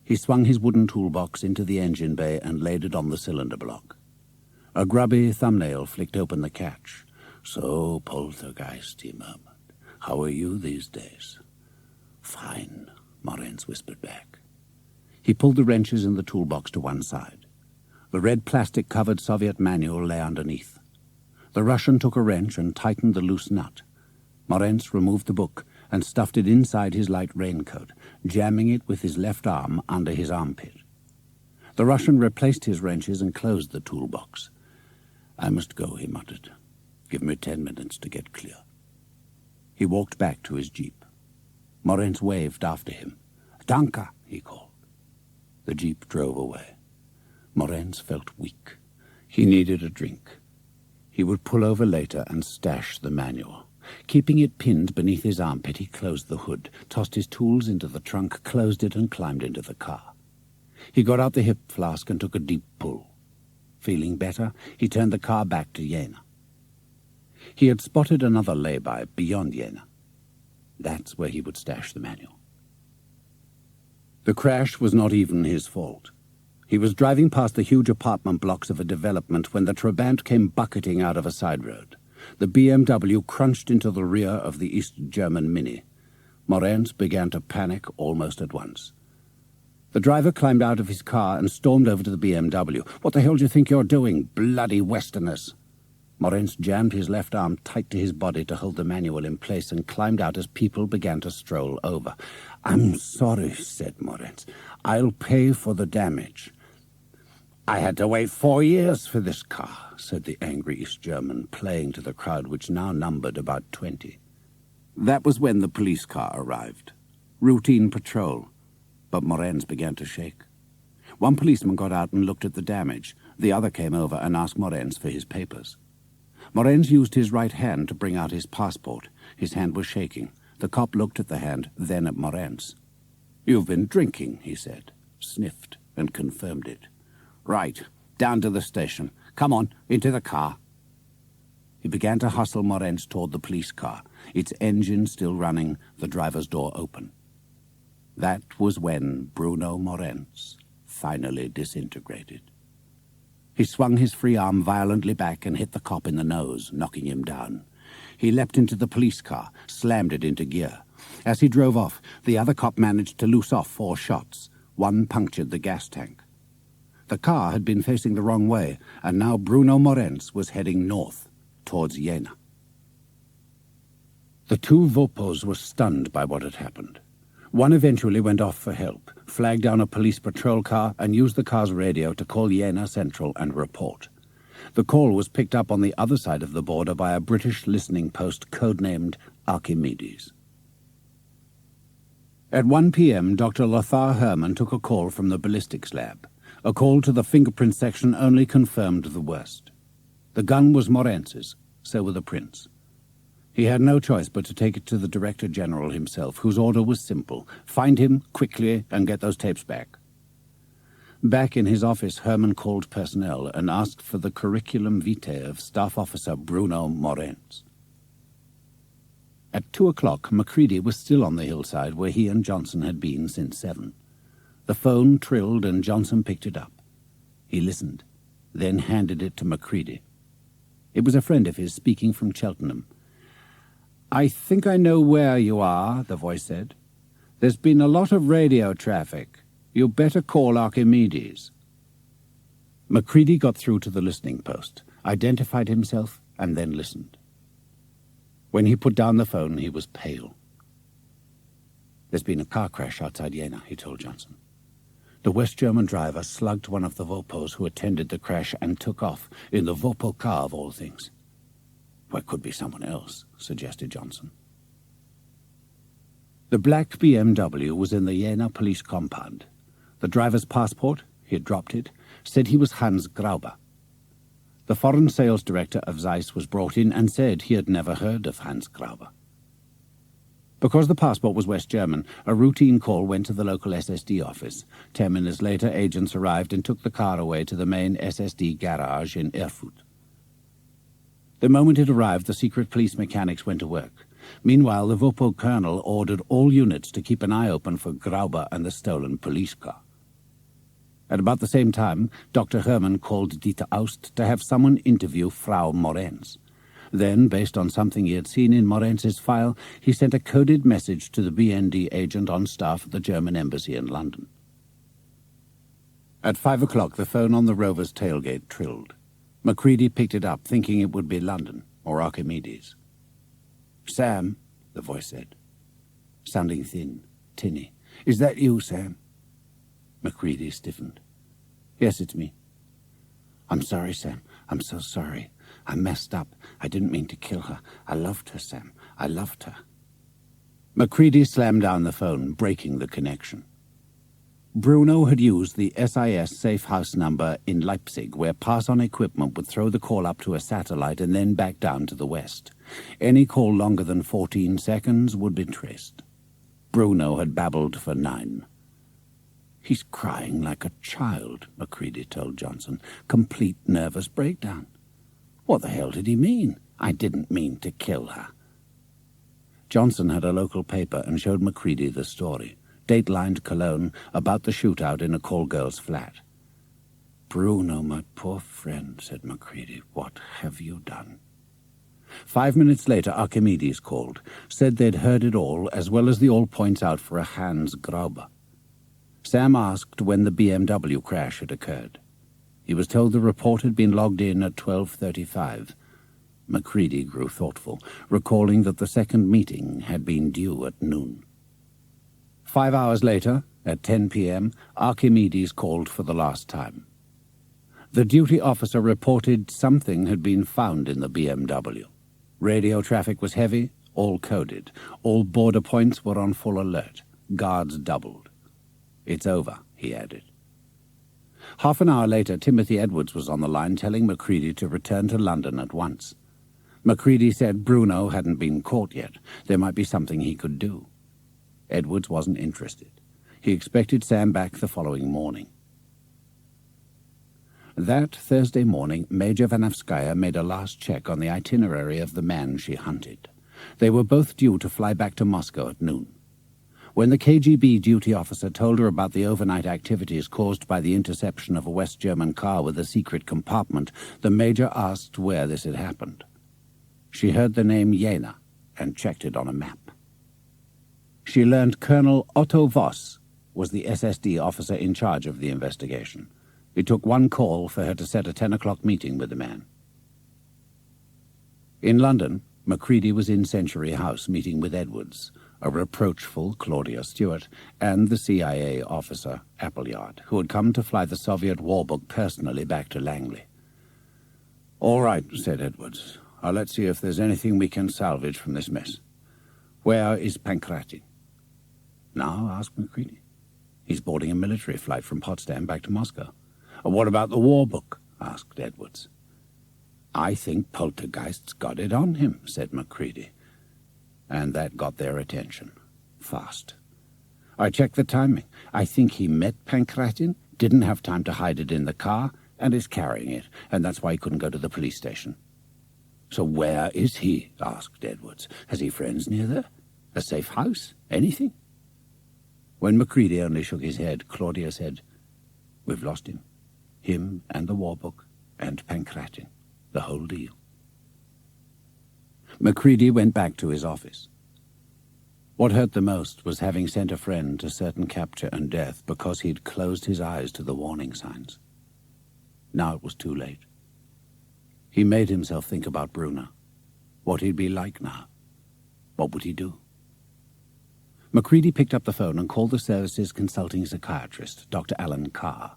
Speaker 2: He swung his wooden toolbox into the engine bay and laid it on the cylinder block. A grubby thumbnail flicked open the catch. "So, Poltergeist," he murmured. "How are you these days?" "Fine," Morenz whispered back. He pulled the wrenches in the toolbox to one side. The red plastic-covered Soviet manual lay underneath. The Russian took a wrench and tightened the loose nut. Morenz removed the book and stuffed it inside his light raincoat, jamming it with his left arm under his armpit. The Russian replaced his wrenches and closed the toolbox. "I must go," he muttered. "Give me 10 minutes to get clear." He walked back to his jeep. Morenz waved after him. "Danke," he called. The jeep drove away. Morenz felt weak. He needed a drink. He would pull over later and stash the manual. Keeping it pinned beneath his armpit, he closed the hood, tossed his tools into the trunk, closed it, and climbed into the car. He got out the hip flask and took a deep pull. Feeling better, he turned the car back to Jena. He had spotted another lay-by beyond Jena. That's where he would stash the manual. The crash was not even his fault. He was driving past the huge apartment blocks of a development when the Trabant came bucketing out of a side road. The BMW crunched into the rear of the East German Mini. Morenz began to panic almost at once. The driver climbed out of his car and stormed over to the BMW. "What the hell do you think you're doing, bloody Westerners?" Morenz jammed his left arm tight to his body to hold the manual in place and climbed out as people began to stroll over. "I'm sorry," said Morenz. "I'll pay for the damage." "I had to wait 4 years for this car," said the angry East German, playing to the crowd, which now numbered about 20. That was when the police car arrived. Routine patrol. But Morenz began to shake. One policeman got out and looked at the damage. The other came over and asked Morenz for his papers. Morenz used his right hand to bring out his passport. His hand was shaking. The cop looked at the hand, then at Morenz. "You've been drinking," he said, sniffed, and confirmed it. "Right, down to the station. Come on, into the car." He began to hustle Morenz toward the police car, its engine still running, the driver's door open. That was when Bruno Morenz finally disintegrated. He swung his free arm violently back and hit the cop in the nose, knocking him down. He leapt into the police car, slammed it into gear. As he drove off, the other cop managed to loose off 4 shots. One punctured the gas tank. The car had been facing the wrong way, and now Bruno Morenz was heading north, towards Jena. The 2 Vopos were stunned by what had happened. One eventually went off for help, flagged down a police patrol car, and used the car's radio to call Jena Central and report. The call was picked up on the other side of the border by a British listening post codenamed Archimedes. At 1 p.m., Dr. Lothar Hermann took a call from the ballistics lab. A call to the fingerprint section only confirmed the worst. The gun was Morenz's, so were the prints. He had no choice but to take it to the Director General himself, whose order was simple: find him quickly and get those tapes back. Back in his office, Herman called personnel and asked for the curriculum vitae of Staff Officer Bruno Morenz. At 2 o'clock, Macready was still on the hillside where he and Johnson had been since 7. The phone trilled and Johnson picked it up. He listened, then handed it to Macready. It was a friend of his speaking from Cheltenham. "I think I know where you are," the voice said. "There's been a lot of radio traffic. You better call Archimedes." Macready got through to the listening post, identified himself, and then listened. When he put down the phone, he was pale. "There's been a car crash outside Jena," he told Johnson. "The West German driver slugged one of the Vopos who attended the crash and took off, in the Vopo car of all things." "Well, it could be someone else," suggested Johnson. The black BMW was in the Jena police compound. The driver's passport, he had dropped it, said he was Hans Grauber. The foreign sales director of Zeiss was brought in and said he had never heard of Hans Grauber. Because the passport was West German, a routine call went to the local SSD office. 10 minutes later, agents arrived and took the car away to the main SSD garage in Erfurt. The moment it arrived, the secret police mechanics went to work. Meanwhile, the Vopo colonel ordered all units to keep an eye open for Grauber and the stolen police car. At about the same time, Dr. Hermann called Dieter Aust to have someone interview Frau Morenz. Then, based on something he had seen in Morenz's file, he sent a coded message to the BND agent on staff at the German embassy in London. At 5 o'clock, the phone on the Rover's tailgate trilled. Macready picked it up, thinking it would be London or Archimedes. "Sam," the voice said, sounding thin, tinny. "Is that you, Sam?" Macready stiffened. "Yes, it's me." "I'm sorry, Sam. I'm so sorry. I messed up. I didn't mean to kill her. I loved her, Sam. I loved her." Macready slammed down the phone, breaking the connection. Bruno had used the SIS safe house number in Leipzig, where pass-on equipment would throw the call up to a satellite and then back down to the west. Any call longer than 14 seconds would be traced. Bruno had babbled for 9. "He's crying like a child," Macready told Johnson. "Complete nervous breakdown." "What the hell did he mean?" "I didn't mean to kill her." Johnson had a local paper and showed Macready the story. Datelined Cologne, about the shootout in a call girl's flat. "Bruno, my poor friend," said Macready, "what have you done?" 5 minutes later, Archimedes called, said they'd heard it all, as well as the all points out for a Hans Grauber. Sam asked when the BMW crash had occurred. He was told the report had been logged in at 12:35. Macready grew thoughtful, recalling that the second meeting had been due at noon. 5 hours later, at 10 p.m., Archimedes called for the last time. The duty officer reported something had been found in the BMW. Radio traffic was heavy, all coded. All border points were on full alert. Guards doubled. "It's over," he added. Half an hour later, Timothy Edwards was on the line telling Macready to return to London at once. Macready said Bruno hadn't been caught yet. There might be something he could do. Edwards wasn't interested. He expected Sam back the following morning. That Thursday morning, Major Vanavskaya made a last check on the itinerary of the man she hunted. They were both due to fly back to Moscow at noon. When the KGB duty officer told her about the overnight activities caused by the interception of a West German car with a secret compartment, the major asked where this had happened. She heard the name Jena and checked it on a map. She learned Colonel Otto Voss was the SSD officer in charge of the investigation. It took one call for her to set a 10 o'clock meeting with the man. In London, Macready was in Century House meeting with Edwards, a reproachful Claudia Stewart, and the CIA officer, Appleyard, who had come to fly the Soviet war book personally back to Langley. "All right," said Edwards. "Let's see if there's anything we can salvage from this mess. Where is Pancratin?" "Now?" asked Macready. "He's boarding a military flight from Potsdam back to Moscow." "What about the war book?" asked Edwards. "I think Poltergeist's got it on him," said Macready. and that got their attention. Fast. I checked the timing. I think he met Pancratin, didn't have time to hide it in the car, and is carrying it, and that's why he couldn't go to the police station. So where is he? Asked Edwards. Has he friends near there? A safe house? Anything? When Macready only shook his head, Claudia said, We've lost him. Him and the war book and Pancratin. The whole deal. Macready went back to his office. What hurt the most was having sent a friend to certain capture and death because he'd closed his eyes to the warning signs. Now it was too late. He made himself think about Bruno. What he'd be like now. What would he do? Macready picked up the phone and called the service's consulting psychiatrist, Dr. Alan Carr.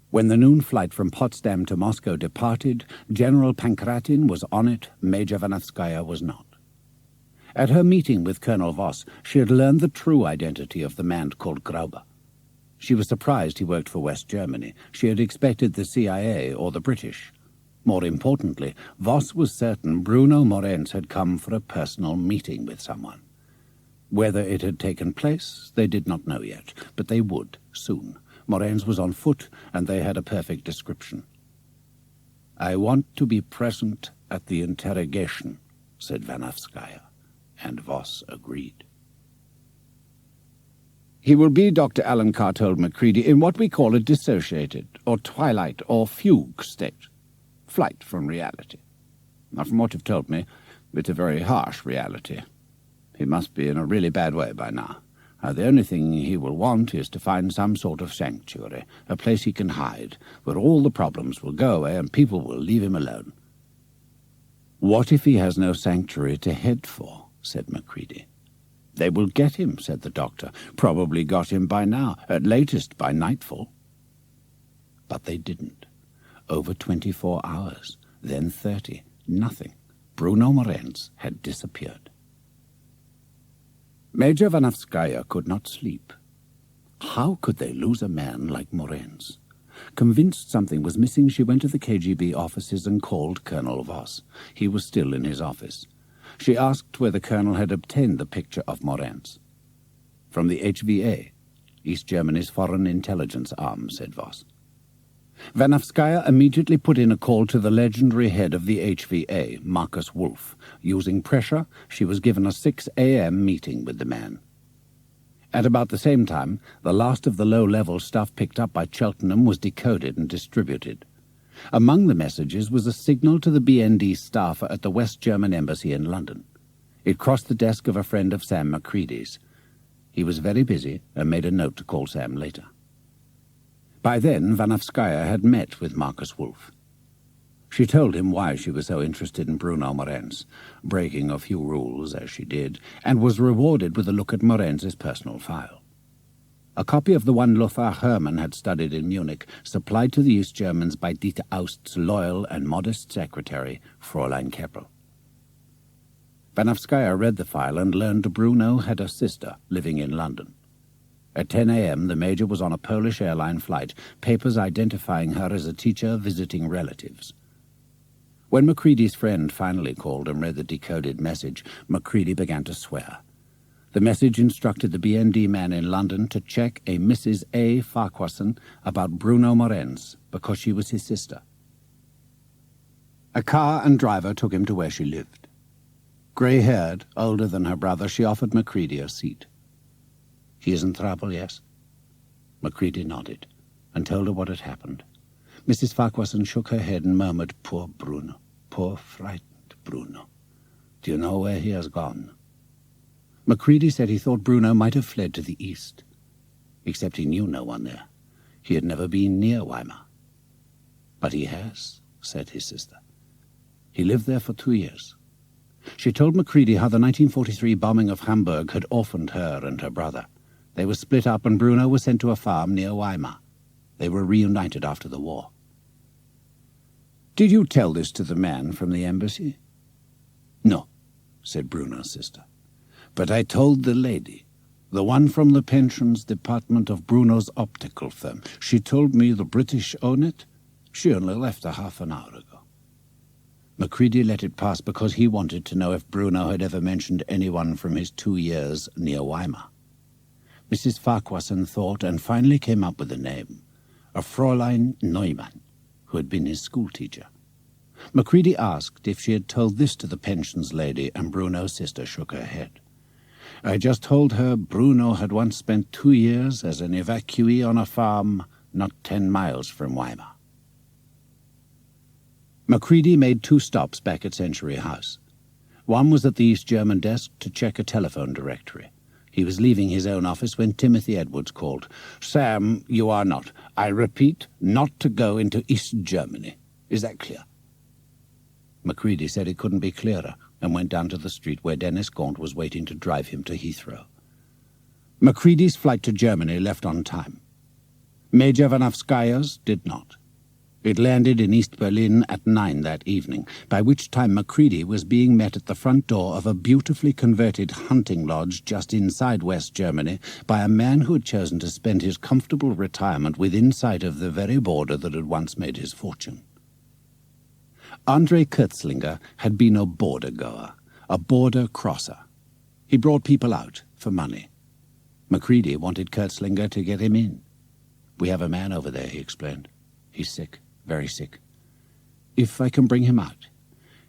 Speaker 2: When the noon flight from Potsdam to Moscow departed, General Pancratin was on it, Major Vanavskaya was not. At her meeting with Colonel Voss, she had learned the true identity of the man called Grauber. She was surprised he worked for West Germany. She had expected the CIA or the British. More importantly, Voss was certain Bruno Morenz had come for a personal meeting with someone. Whether it had taken place, they did not know yet, but they would, soon. Morenz was on foot, and they had a perfect description. "I want to be present at the interrogation," said Vanavskaya, and Voss agreed. "He will be," Dr. Alan Carr told Macready, "in what we call a dissociated, or twilight, or fugue state. Flight from reality. Now, from what you've told me, it's a very harsh reality. He must be in a really bad way by now. The only thing he will want is to find some sort of sanctuary, a place he can hide, where all the problems will go away and people will leave him alone." "What if he has no sanctuary to head for?" said Macready. "They will get him," said the doctor. "Probably got him by now, at latest by nightfall." But they didn't. Over 24 hours, then 30, nothing. Bruno Morenz had disappeared. Major Vanavskaya could not sleep. How could they lose a man like Morenz? Convinced something was missing, she went to the KGB offices and called Colonel Voss. He was still in his office. She asked where the colonel had obtained the picture of Morenz. "From the HVA, East Germany's foreign intelligence arm," said Voss. Vanavskaya immediately put in a call to the legendary head of the HVA, Marcus Wolf. Using pressure, she was given a 6 a.m. meeting with the man. At about the same time, the last of the low-level stuff picked up by Cheltenham was decoded and distributed. Among the messages was a signal to the BND staffer at the West German Embassy in London. It crossed the desk of a friend of Sam Macready's. He was very busy and made a note to call Sam later. By then, Vanavskaya had met with Marcus Wolf. She told him why she was so interested in Bruno Morenz, breaking a few rules as she did, and was rewarded with a look at Morenz's personal file. A copy of the one Lothar Hermann had studied in Munich, supplied to the East Germans by Dieter Aust's loyal and modest secretary, Fräulein Keppel. Vanavskaya read the file and learned Bruno had a sister living in London. At 10 a.m., the major was on a Polish airline flight, papers identifying her as a teacher visiting relatives. When Macready's friend finally called and read the decoded message, Macready began to swear. The message instructed the BND man in London to check a Mrs. A. Farquharson about Bruno Morenz because she was his sister. A car and driver took him to where she lived. Grey-haired, older than her brother, she offered Macready a seat. "He is in trouble, yes?" Macready nodded and told her what had happened. Mrs. Farquharson shook her head and murmured, "Poor Bruno, poor frightened Bruno. Do you know where he has gone?" Macready said he thought Bruno might have fled to the east, except he knew no one there. He had never been near Weimar. "But he has," said his sister. "He lived there for 2 years." She told Macready how the 1943 bombing of Hamburg had orphaned her and her brother. They were split up and Bruno was sent to a farm near Weimar. They were reunited after the war. "Did you tell this to the man from the embassy?" "No," said Bruno's sister. "But I told the lady, the one from the pensions department of Bruno's optical firm. She told me the British own it. She only left a half an hour ago." Macready let it pass because he wanted to know if Bruno had ever mentioned anyone from his 2 years near Weimar. Mrs. Farquharson thought and finally came up with a name, a Fräulein Neumann, who had been his schoolteacher. Macready asked if she had told this to the pensions lady, and Bruno's sister shook her head. I just told her Bruno had once spent 2 years as an evacuee on a farm not 10 miles from Weimar. Macready made 2 stops back at Century House. One was at the East German desk to check a telephone directory. He was leaving his own office when Timothy Edwards called. "Sam, you are not. I repeat, not to go into East Germany. Is that clear?" Macready said it couldn't be clearer, and went down to the street where Dennis Gaunt was waiting to drive him to Heathrow. Macready's flight to Germany left on time. Major Vanavskaya's did not. It landed in East Berlin at 9 that evening, by which time Macready was being met at the front door of a beautifully converted hunting lodge just inside West Germany by a man who had chosen to spend his comfortable retirement within sight of the very border that had once made his fortune. André Kurtzlinger had been a border-goer, a border crosser. He brought people out for money. Macready wanted Kurtzlinger to get him in. "We have a man over there," he explained. "He's sick, very sick. If I can bring him out,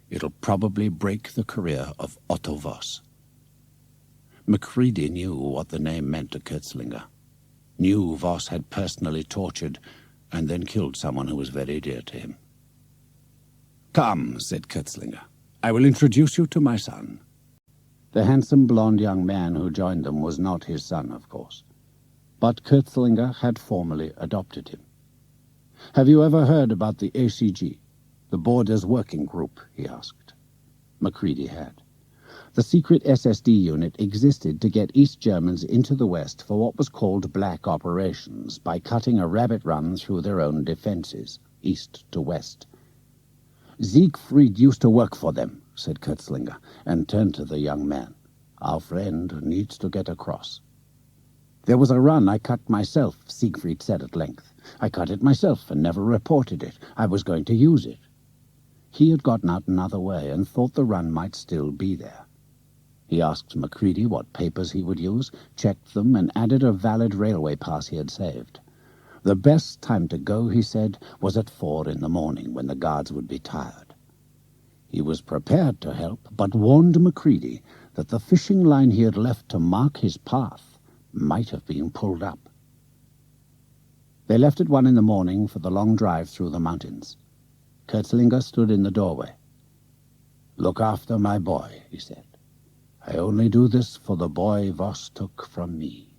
Speaker 2: it'll probably break the career of Otto Voss." Macready knew what the name meant to Kurtzlinger. Knew Voss had personally tortured and then killed someone who was very dear to him. "Come," said Kurtzlinger. "I will introduce you to my son." The handsome blond young man who joined them was not his son, of course. But Kurtzlinger had formally adopted him. "Have you ever heard about the ACG, the Borders Working Group?" he asked. Macready had. The secret SSD unit existed to get East Germans into the West for what was called black operations, by cutting a rabbit run through their own defenses, east to west. "Siegfried used to work for them," said Kurtzlinger, and turned to the young man. "Our friend needs to get across." "There was a run I cut myself," Siegfried said at length. "I cut it myself and never reported it. I was going to use it." He had gotten out another way and thought the run might still be there. He asked Macready what papers he would use, checked them, and added a valid railway pass he had saved. The best time to go, he said, was at 4 in the morning, when the guards would be tired. He was prepared to help, but warned Macready that the fishing line he had left to mark his path might have been pulled up. They left at 1 in the morning for the long drive through the mountains. Kurtzlinger stood in the doorway. "Look after my boy," he said. "I only do this for the boy Voss took from me."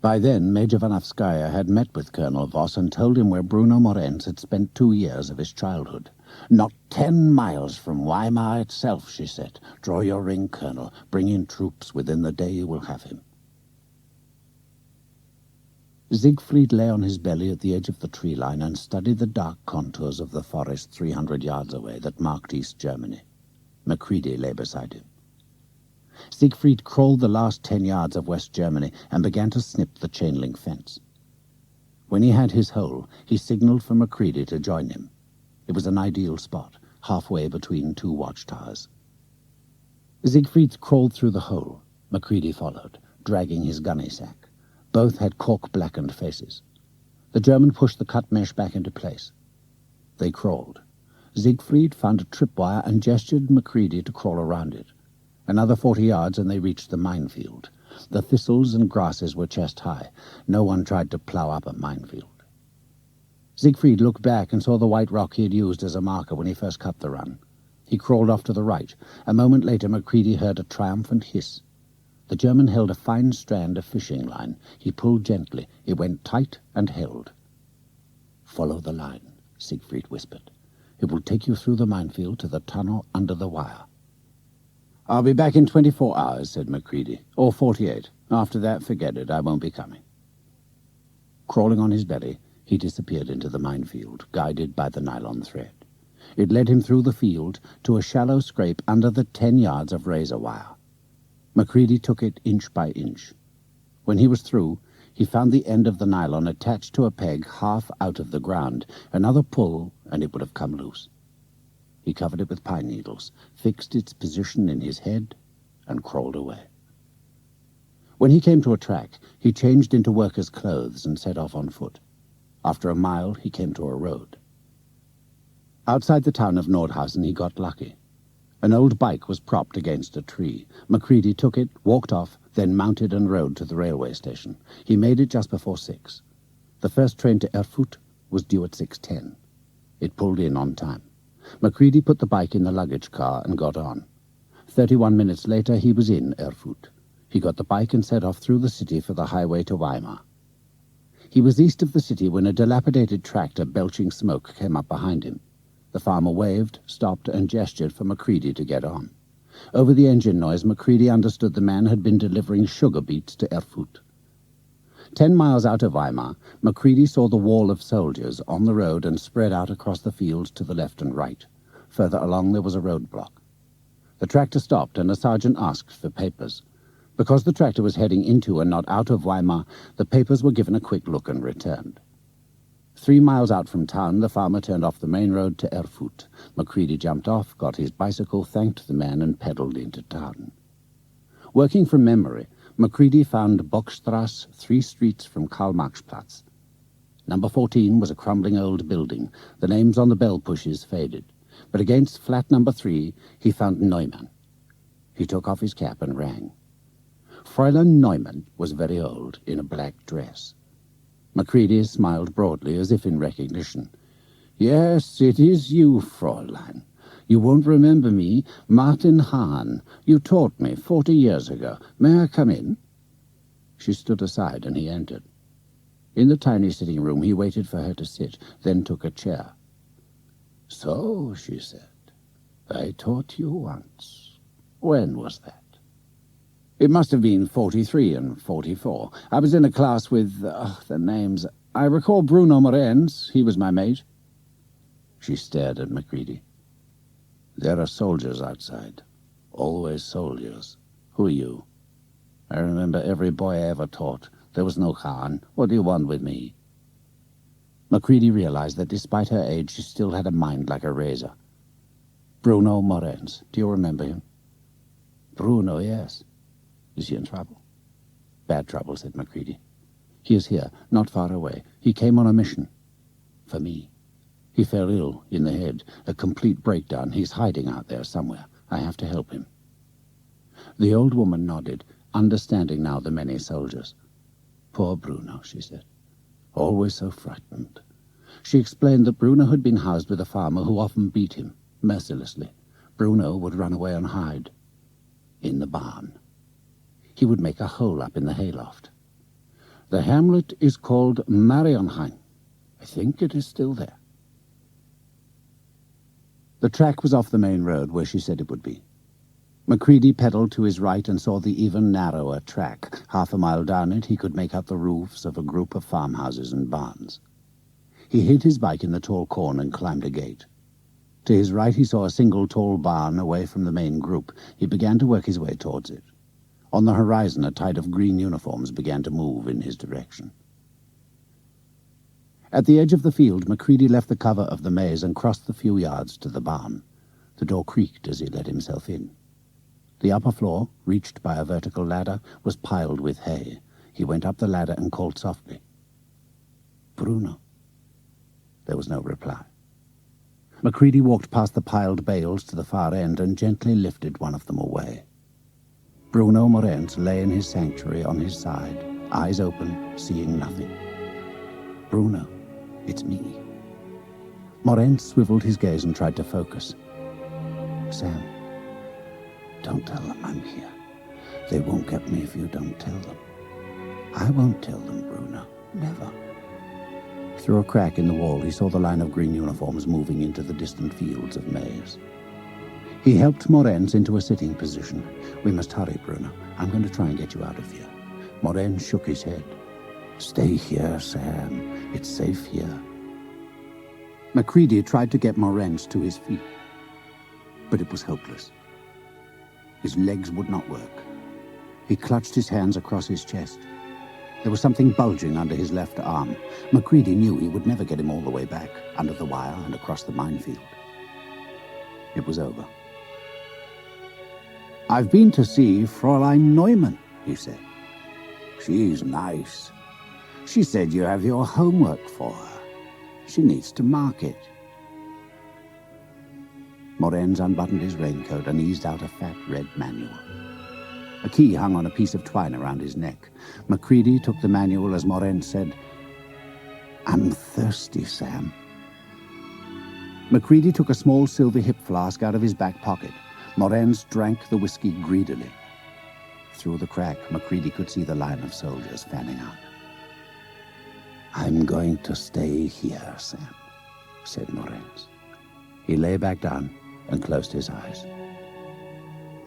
Speaker 2: By then, Major Vanavskaya had met with Colonel Voss and told him where Bruno Morenz had spent 2 years of his childhood. "Not 10 miles from Weimar itself," she said. "Draw your ring, Colonel. Bring in troops. Within the day you will have him." Siegfried lay on his belly at the edge of the tree line and studied the dark contours of the forest 300 yards away that marked East Germany. Macready lay beside him. Siegfried crawled the last 10 yards of West Germany and began to snip the chain-link fence. When he had his hole, he signaled for Macready to join him. It was an ideal spot, halfway between 2 watchtowers. Siegfried crawled through the hole. Macready followed, dragging his gunny sack. Both had cork-blackened faces. The German pushed the cut mesh back into place. They crawled. Siegfried found a tripwire and gestured Macready to crawl around it. Another 40 yards and they reached the minefield. The thistles and grasses were chest-high. No one tried to plough up a minefield. Siegfried looked back and saw the white rock he had used as a marker when he first cut the run. He crawled off to the right. A moment later, Macready heard a triumphant hiss. The German held a fine strand of fishing line. He pulled gently. It went tight and held. "Follow the line," Siegfried whispered. "It will take you through the minefield to the tunnel under the wire." "I'll be back in 24 hours, said Macready. "Or 48. After that, forget it. I won't be coming." Crawling on his belly, he disappeared into the minefield, guided by the nylon thread. It led him through the field to a shallow scrape under the 10 yards of razor wire. Macready took it inch by inch. When he was through, he found the end of the nylon attached to a peg half out of the ground. Another pull, and it would have come loose. He covered it with pine needles, fixed its position in his head, and crawled away. When he came to a track, he changed into worker's clothes and set off on foot. After a mile, he came to a road. Outside the town of Nordhausen, he got lucky. An old bike was propped against a tree. Macready took it, walked off, then mounted and rode to the railway station. He made it just before 6. The first train to Erfurt was due at 6:10. It pulled in on time. Macready put the bike in the luggage car and got on. 31 minutes later, he was in Erfurt. He got the bike and set off through the city for the highway to Weimar. He was east of the city when a dilapidated tractor belching smoke came up behind him. The farmer waved, stopped, and gestured for Macready to get on. Over the engine noise, Macready understood the man had been delivering sugar beets to Erfurt. 10 miles out of Weimar, Macready saw the wall of soldiers on the road and spread out across the fields to the left and right. Further along there was a roadblock. The tractor stopped and a sergeant asked for papers. Because the tractor was heading into and not out of Weimar, the papers were given a quick look and returned. 3 miles out from town, the farmer turned off the main road to Erfurt. Macready jumped off, got his bicycle, thanked the man, and pedalled into town. Working from memory, Macready found Bockstrasse 3 streets from Karl-Marx-Platz. Number 14 was a crumbling old building. The names on the bell pushes faded. But against flat number 3, he found Neumann. He took off his cap and rang. Fräulein Neumann was very old, in a black dress. Macready smiled broadly, as if in recognition. "Yes, it is you, Fräulein. You won't remember me, Martin Hahn. You taught me 40 years ago. May I come in?" She stood aside, and he entered. In the tiny sitting room, he waited for her to sit, then took a chair. "So," she said, "I taught you once. When was that?" "It must have been 43 and 44. I was in a class with, the names. I recall Bruno Morenz. He was my mate." She stared at Macready. "There are soldiers outside. Always soldiers. Who are you?" "I remember every boy I ever taught. There was no Hahn. What do you want with me?" Macready realized that despite her age, she still had a mind like a razor. "Bruno Morenz. Do you remember him?" "Bruno, yes. Is he in trouble?" "Bad trouble," said Macready. "He is here, not far away. He came on a mission. For me. He fell ill in the head, a complete breakdown. He's hiding out there somewhere. I have to help him." The old woman nodded, understanding now the many soldiers. "Poor Bruno," she said. "Always so frightened." She explained that Bruno had been housed with a farmer who often beat him, mercilessly. Bruno would run away and hide. In the barn. He would make a hole up in the hayloft. "The hamlet is called Marienheim. I think it is still there." The track was off the main road where she said it would be. Macready pedalled to his right and saw the even narrower track. Half a mile down it, he could make out the roofs of a group of farmhouses and barns. He hid his bike in the tall corn and climbed a gate. To his right he saw a single tall barn away from the main group. He began to work his way towards it. On the horizon, a tide of green uniforms began to move in his direction. At the edge of the field, Macready left the cover of the maze and crossed the few yards to the barn. The door creaked as he let himself in. The upper floor, reached by a vertical ladder, was piled with hay. He went up the ladder and called softly. "Bruno." There was no reply. Macready walked past the piled bales to the far end and gently lifted one of them away. Bruno Morenz lay in his sanctuary on his side, eyes open, seeing nothing. "Bruno, it's me." Morenz swiveled his gaze and tried to focus. "Sam, don't tell them I'm here. They won't get me if you don't tell them." "I won't tell them, Bruno. Never." Through a crack in the wall, he saw the line of green uniforms moving into the distant fields of maize. He helped Morenz into a sitting position. "We must hurry, Bruno. I'm going to try and get you out of here." Morenz shook his head. "Stay here, Sam. It's safe here." Macready tried to get Morenz to his feet, but it was hopeless. His legs would not work. He clutched his hands across his chest. There was something bulging under his left arm. Macready knew he would never get him all the way back, under the wire and across the minefield. It was over. "I've been to see Fräulein Neumann," he said. "She's nice. She said you have your homework for her. She needs to mark it." Morenz unbuttoned his raincoat and eased out a fat red manual. A key hung on a piece of twine around his neck. Macready took the manual as Morenz said, "I'm thirsty, Sam." Macready took a small silver hip flask out of his back pocket. Morenz drank the whiskey greedily. Through the crack, Macready could see the line of soldiers fanning out. "I'm going to stay here, Sam," said Morenz. He lay back down and closed his eyes.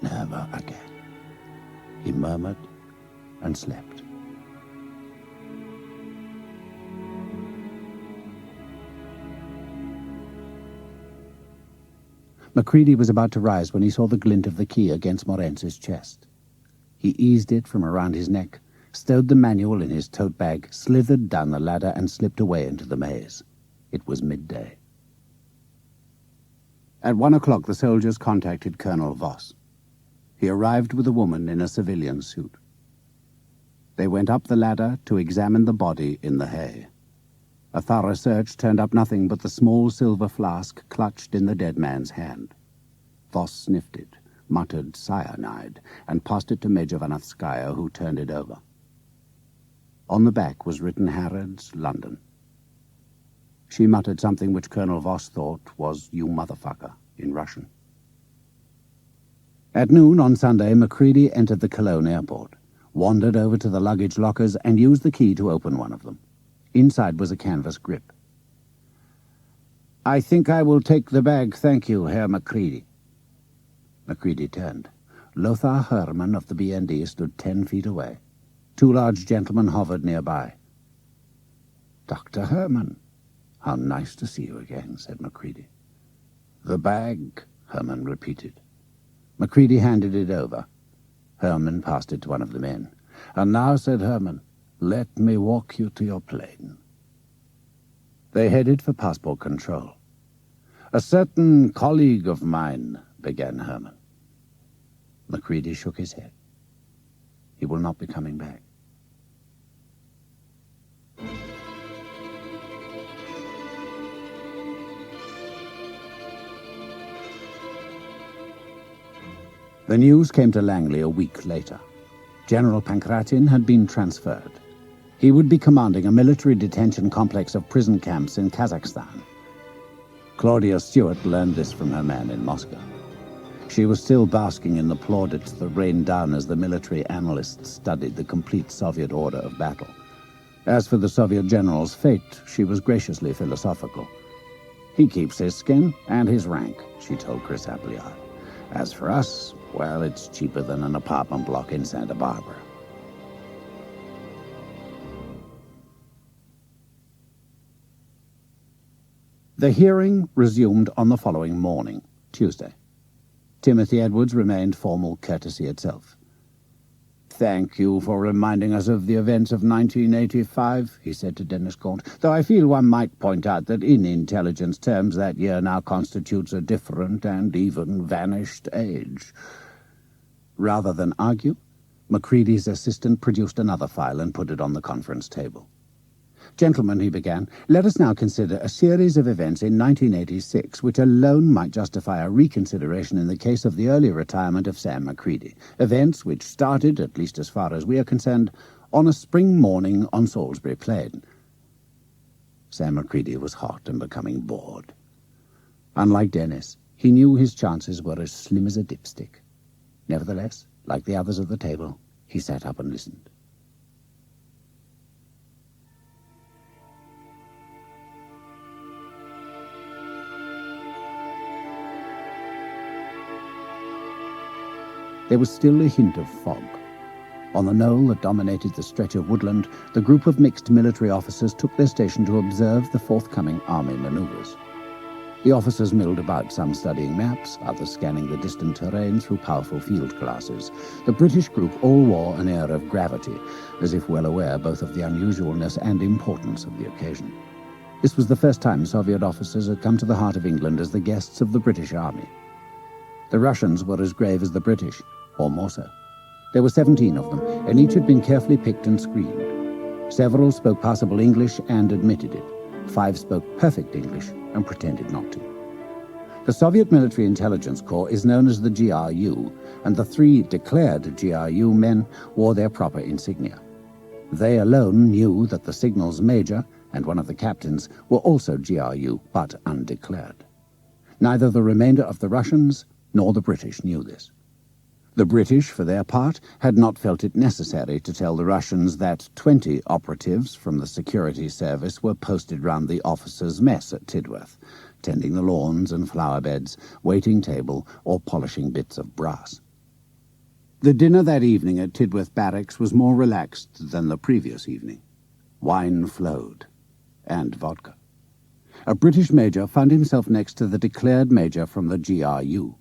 Speaker 2: "Never again," he murmured and slept. Macready was about to rise when he saw the glint of the key against Morenz's chest. He eased it from around his neck, stowed the manual in his tote bag, slithered down the ladder, and slipped away into the maze. It was midday. At 1 o'clock, the soldiers contacted Colonel Voss. He arrived with a woman in a civilian suit. They went up the ladder to examine the body in the hay. A thorough search turned up nothing but the small silver flask clutched in the dead man's hand. Voss sniffed it, muttered cyanide, and passed it to Major Vanatskaya, who turned it over. On the back was written Harrods, London. She muttered something which Colonel Voss thought was "you motherfucker" in Russian. At noon on Sunday, Macready entered the Cologne airport, wandered over to the luggage lockers, and used the key to open one of them. Inside was a canvas grip. "I think I will take the bag, thank you, Herr Macready." Macready turned. Lothar Hermann of the BND stood 10 feet away. 2 large gentlemen hovered nearby. "Dr. Hermann, how nice to see you again," said Macready. "The bag," Hermann repeated. Macready handed it over. Hermann passed it to one of the men. "And now," said Hermann, "let me walk you to your plane." They headed for passport control. "A certain colleague of mine," began Hermann. Macready shook his head. "He will not be coming back." The news came to Langley a week later. General Pankratin had been transferred. He would be commanding a military detention complex of prison camps in Kazakhstan. Claudia Stewart learned this from her man in Moscow. She was still basking in the plaudits that rained down as the military analysts studied the complete Soviet order of battle. As for the Soviet general's fate, she was graciously philosophical. "He keeps his skin and his rank," she told Chris Appleyard. "As for us, well, it's cheaper than an apartment block in Santa Barbara." The hearing resumed on the following morning, Tuesday. Timothy Edwards remained formal courtesy itself. "Thank you for reminding us of the events of 1985, he said to Dennis Gaunt, "though I feel one might point out that in intelligence terms that year now constitutes a different and even vanished age." Rather than argue, Macready's assistant produced another file and put it on the conference table. "Gentlemen," he began, "let us now consider a series of events in 1986 which alone might justify a reconsideration in the case of the early retirement of Sam Macready. Events which started, at least as far as we are concerned, on a spring morning on Salisbury Plain." Sam Macready was hot and becoming bored. Unlike Dennis, he knew his chances were as slim as a dipstick. Nevertheless, like the others at the table, he sat up and listened. There was still a hint of fog. On the knoll that dominated the stretch of woodland, the group of mixed military officers took their station to observe the forthcoming army maneuvers. The officers milled about, some studying maps, others scanning the distant terrain through powerful field glasses. The British group all wore an air of gravity, as if well aware both of the unusualness and importance of the occasion. This was the first time Soviet officers had come to the heart of England as the guests of the British Army. The Russians were as grave as the British, or more so. There were 17 of them, and each had been carefully picked and screened. Several spoke passable English and admitted it. 5 spoke perfect English and pretended not to. The Soviet Military Intelligence Corps is known as the GRU, and the 3 declared GRU men wore their proper insignia. They alone knew that the signals major and one of the captains were also GRU, but undeclared. Neither the remainder of the Russians nor the British knew this. The British, for their part, had not felt it necessary to tell the Russians that 20 operatives from the security service were posted round the officers' mess at Tidworth, tending the lawns and flower beds, waiting table, or polishing bits of brass. The dinner that evening at Tidworth Barracks was more relaxed than the previous evening. Wine flowed, and vodka. A British major found himself next to the declared major from the GRU.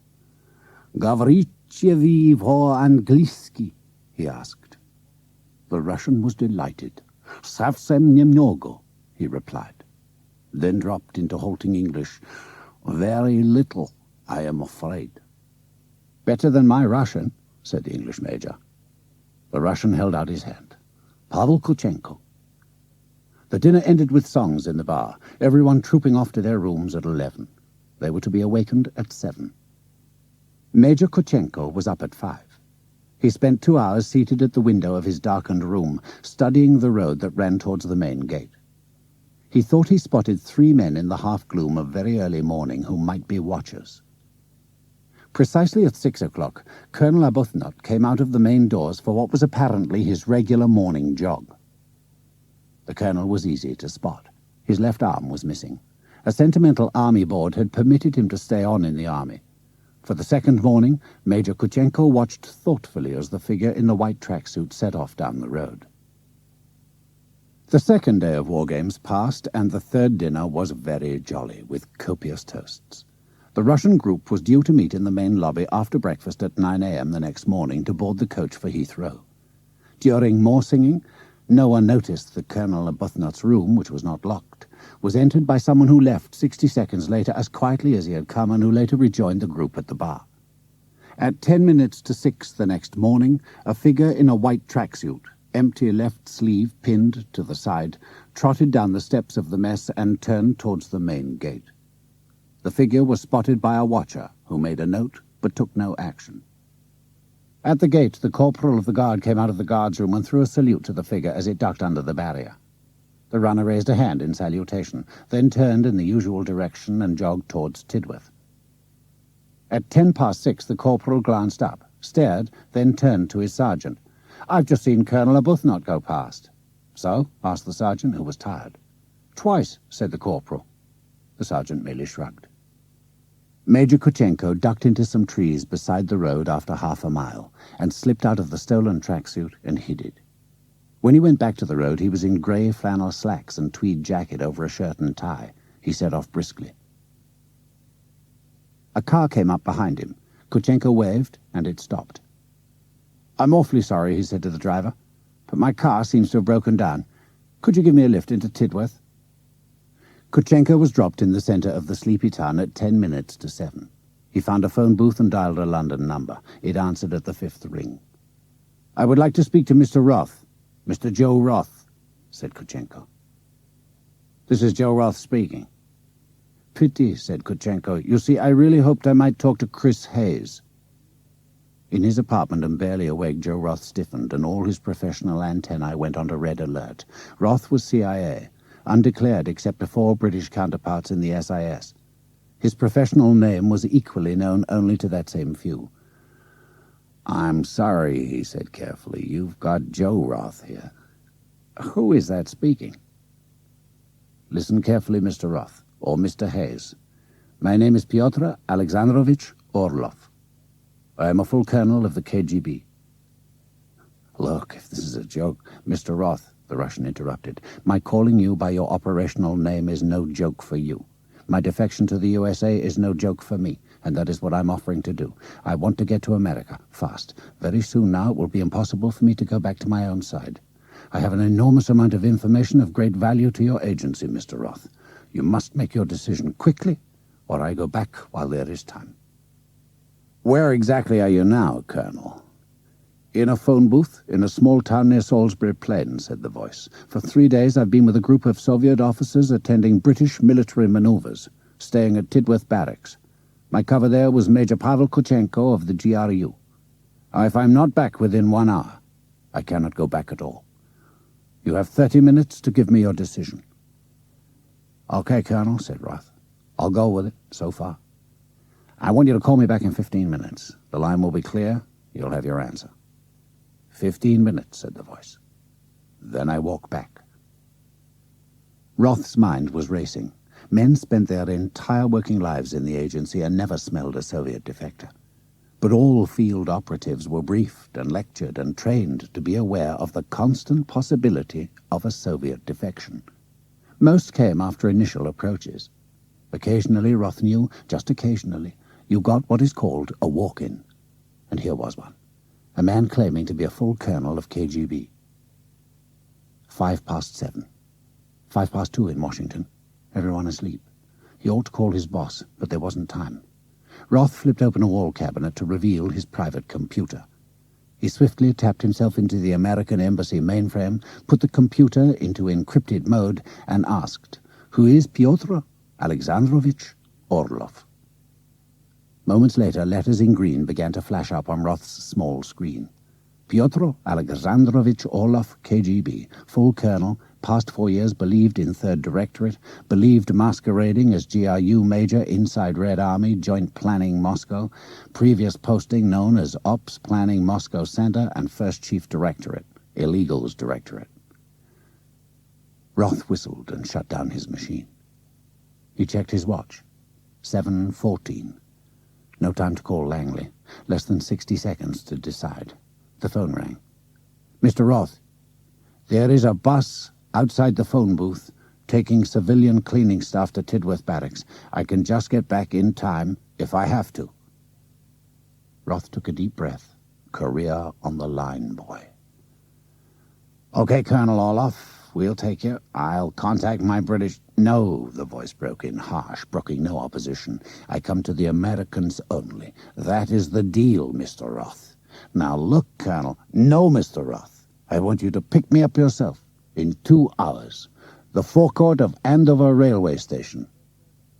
Speaker 2: "Gavrichevi vo-angliski?" he asked. The Russian was delighted. "Savsem nemnogo," he replied, then dropped into halting English. "Very little, I am afraid." "Better than my Russian," said the English major. The Russian held out his hand. "Pavel Kuchenko." The dinner ended with songs in the bar, everyone trooping off to their rooms at 11. They were to be awakened at 7. Major Kuchenko was up at 5. He spent 2 hours seated at the window of his darkened room, studying the road that ran towards the main gate. He thought he spotted 3 men in the half-gloom of very early morning who might be watchers. Precisely at 6 o'clock, Colonel Arbuthnot came out of the main doors for what was apparently his regular morning jog. The colonel was easy to spot. His left arm was missing. A sentimental army board had permitted him to stay on in the army. For the second morning, Major Kuchenko watched thoughtfully as the figure in the white tracksuit set off down the road. The second day of war games passed, and the third dinner was very jolly, with copious toasts. The Russian group was due to meet in the main lobby after breakfast at 9 a.m. the next morning to board the coach for Heathrow. During more singing, no one noticed that Colonel Arbuthnot's room, which was not locked, was entered by someone who left 60 seconds later as quietly as he had come and who later rejoined the group at the bar. At 10 minutes to 6 the next morning, a figure in a white tracksuit, empty left sleeve pinned to the side, trotted down the steps of the mess and turned towards the main gate. The figure was spotted by a watcher, who made a note but took no action. At the gate, the corporal of the guard came out of the guard's room and threw a salute to the figure as it ducked under the barrier. The runner raised a hand in salutation, then turned in the usual direction and jogged towards Tidworth. At 6:10, the corporal glanced up, stared, then turned to his sergeant. "I've just seen Colonel Arbuthnot go past." "So?" asked the sergeant, who was tired. "Twice," said the corporal. The sergeant merely shrugged. Major Kuchenko ducked into some trees beside the road after half a mile and slipped out of the stolen tracksuit and hid it. When he went back to the road, he was in grey flannel slacks and tweed jacket over a shirt and tie. He set off briskly. A car came up behind him. Kuchenko waved, and it stopped. "I'm awfully sorry," he said to the driver, "but my car seems to have broken down. Could you give me a lift into Tidworth?" Kuchenko was dropped in the centre of the sleepy town at 10 minutes to 7. He found a phone booth and dialed a London number. It answered at the 5th ring. "I would like to speak to Mr. Roth. Mr. Joe Roth," said Kuchenko. "This is Joe Roth speaking." "Pity," said Kuchenko. "You see, I really hoped I might talk to Chris Hayes." In his apartment and barely awake, Joe Roth stiffened, and all his professional antennae went onto red alert. Roth was CIA, undeclared except to 4 British counterparts in the SIS. His professional name was equally known only to that same few. "I'm sorry," he said carefully. "You've got Joe Roth here." "Who is that speaking?" "Listen carefully, Mr. Roth, or Mr. Hayes. My name is Pyotr Alexandrovich Orlov. I am a full colonel of the KGB. "Look, if this is a joke—" "Mr. Roth," the Russian interrupted, "my calling you by your operational name is no joke for you. My defection to the USA is no joke for me, and that is what I'm offering to do. I want to get to America, fast. Very soon now it will be impossible for me to go back to my own side. I have an enormous amount of information of great value to your agency, Mr. Roth. You must make your decision quickly, or I go back while there is time." "Where exactly are you now, Colonel?" "In a phone booth in a small town near Salisbury Plain," said the voice. "For 3 days I've been with a group of Soviet officers attending British military maneuvers, staying at Tidworth Barracks. My cover there was Major Pavel Kuchenko of the GRU. If I'm not back within 1 hour, I cannot go back at all. You have 30 minutes to give me your decision." "Okay, Colonel," said Roth. "I'll go with it, so far. I want you to call me back in 15 minutes. The line will be clear. You'll have your answer." 15 minutes, said the voice. Then I walk back. Roth's mind was racing. Men spent their entire working lives in the agency and never smelled a Soviet defector. But all field operatives were briefed and lectured and trained to be aware of the constant possibility of a Soviet defection. Most came after initial approaches. Occasionally, Roth knew, just occasionally, you got what is called a walk-in. And here was one. A man claiming to be a full colonel of KGB. 7:05. 2:05 in Washington. Everyone asleep. He ought to call his boss, but there wasn't time. Roth flipped open a wall cabinet to reveal his private computer. He swiftly tapped himself into the American Embassy mainframe, put the computer into encrypted mode, and asked, "Who is Pyotr Alexandrovich Orlov?" Moments later, letters in green began to flash up on Roth's small screen. Pyotr Alexandrovich Orlov, KGB, full colonel, past 4 years believed in 3rd Directorate, believed masquerading as GRU Major inside Red Army, Joint Planning Moscow, previous posting known as Ops Planning Moscow Center and 1st Chief Directorate, Illegals Directorate. Roth whistled and shut down his machine. He checked his watch. 7:14. No time to call Langley. Less than 60 seconds to decide. The phone rang. "Mr. Roth, there is a bus outside the phone booth taking civilian cleaning staff to Tidworth Barracks. I can just get back in time if I have to." Roth took a deep breath. Career on the line, boy. "Okay, Colonel Orlov. We'll take you. I'll contact my British—" "No," the voice broke in, harsh, brooking no opposition. "I come to the Americans only. That is the deal, Mr. Roth. Now look, Colonel—" "No, Mr. Roth. I want you to pick me up yourself in 2 hours. The forecourt of Andover Railway Station.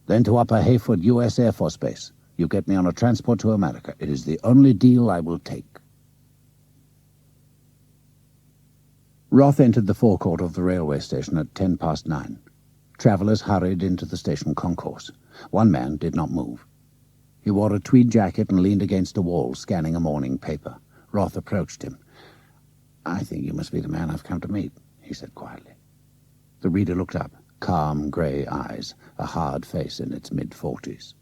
Speaker 2: Then to Upper Hayford U.S. Air Force Base. You get me on a transport to America. It is the only deal I will take." Roth entered the forecourt of the railway station at 9:10. Travellers hurried into the station concourse. One man did not move. He wore a tweed jacket and leaned against a wall, scanning a morning paper. Roth approached him. "I think you must be the man I've come to meet," he said quietly. The reader looked up, calm grey eyes, a hard face in its mid-40s.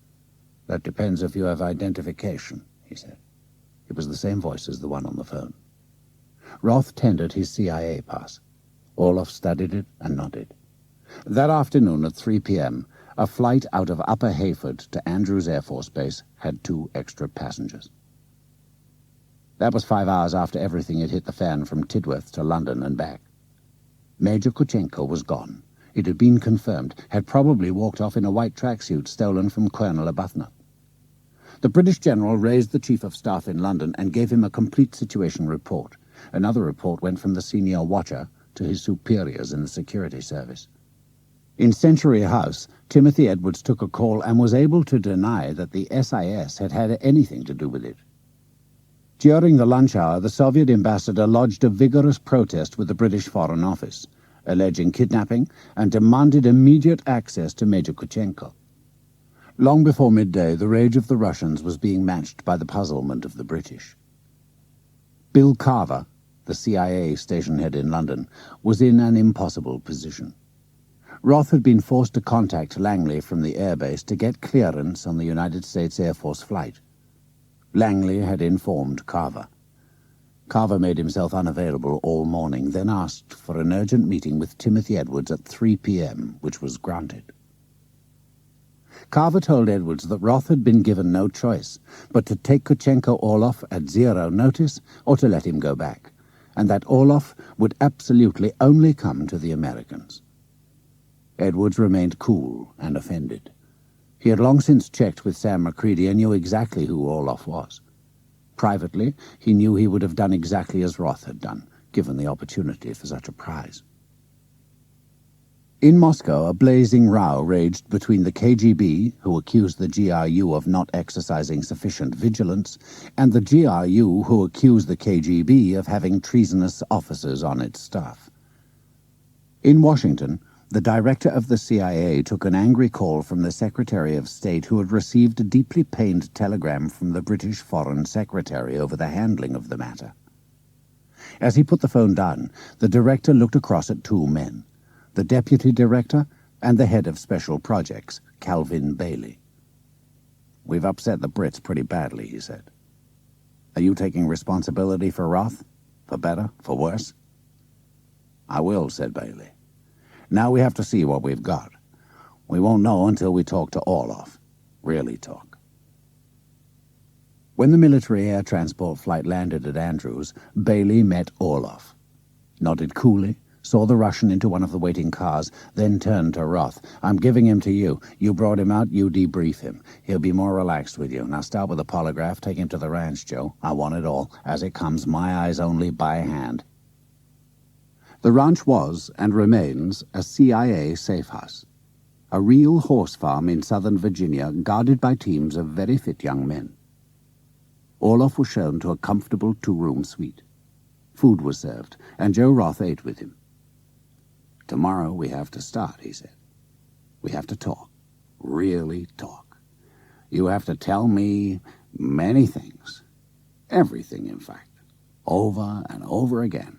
Speaker 2: "That depends if you have identification," he said. It was the same voice as the one on the phone. Roth tendered his CIA pass. Orlov studied it and nodded. That afternoon at 3 p.m., a flight out of Upper Hayford to Andrews Air Force Base had 2 extra passengers. That was 5 hours after everything had hit the fan from Tidworth to London and back. Major Kuchenko was gone. It had been confirmed, had probably walked off in a white tracksuit stolen from Colonel Arbuthnot. The British general raised the Chief of Staff in London and gave him a complete situation report. Another report went from the senior watcher to his superiors in the security service. In Century House, Timothy Edwards took a call and was able to deny that the SIS had had anything to do with it. During the lunch hour, the Soviet ambassador lodged a vigorous protest with the British Foreign Office, alleging kidnapping, and demanded immediate access to Major Kuchenko. Long before midday, the rage of the Russians was being matched by the puzzlement of the British. Bill Carver, the CIA station head in London, was in an impossible position. Roth had been forced to contact Langley from the airbase to get clearance on the United States Air Force flight. Langley had informed Carver. Carver made himself unavailable all morning, then asked for an urgent meeting with Timothy Edwards at 3 p.m., which was granted. Carver told Edwards that Roth had been given no choice, but to take Kuchenko Orlov at 0 notice or to let him go back, and that Orlov would absolutely only come to the Americans. Edwards remained cool and offended. He had long since checked with Sam Macready and knew exactly who Orloff was. Privately, he knew he would have done exactly as Roth had done, given the opportunity for such a prize. In Moscow, a blazing row raged between the KGB, who accused the GRU of not exercising sufficient vigilance, and the GRU, who accused the KGB of having treasonous officers on its staff. In Washington, the director of the CIA took an angry call from the Secretary of State, who had received a deeply pained telegram from the British Foreign Secretary over the handling of the matter. As he put the phone down, the director looked across at two men, the deputy director and the head of special projects, Calvin Bailey. "We've upset the Brits pretty badly," he said. "Are you taking responsibility for Roth? For better, for worse?" "I will," said Bailey. "Now we have to see what we've got. We won't know until we talk to Orloff. Really talk." When the military air transport flight landed at Andrews, Bailey met Orloff, nodded coolly, saw the Russian into one of the waiting cars, then turned to Roth. "I'm giving him to you. You brought him out, you debrief him. He'll be more relaxed with you. Now start with the polygraph, take him to the ranch, Joe. I want it all. As it comes, my eyes only, by hand." The ranch was, and remains, a CIA safe house. A real horse farm in southern Virginia, guarded by teams of very fit young men. Orloff was shown to a comfortable two-room suite. Food was served, and Joe Roth ate with him. "Tomorrow we have to start," he said. "We have to talk. Really talk. You have to tell me many things. Everything, in fact. Over and over again."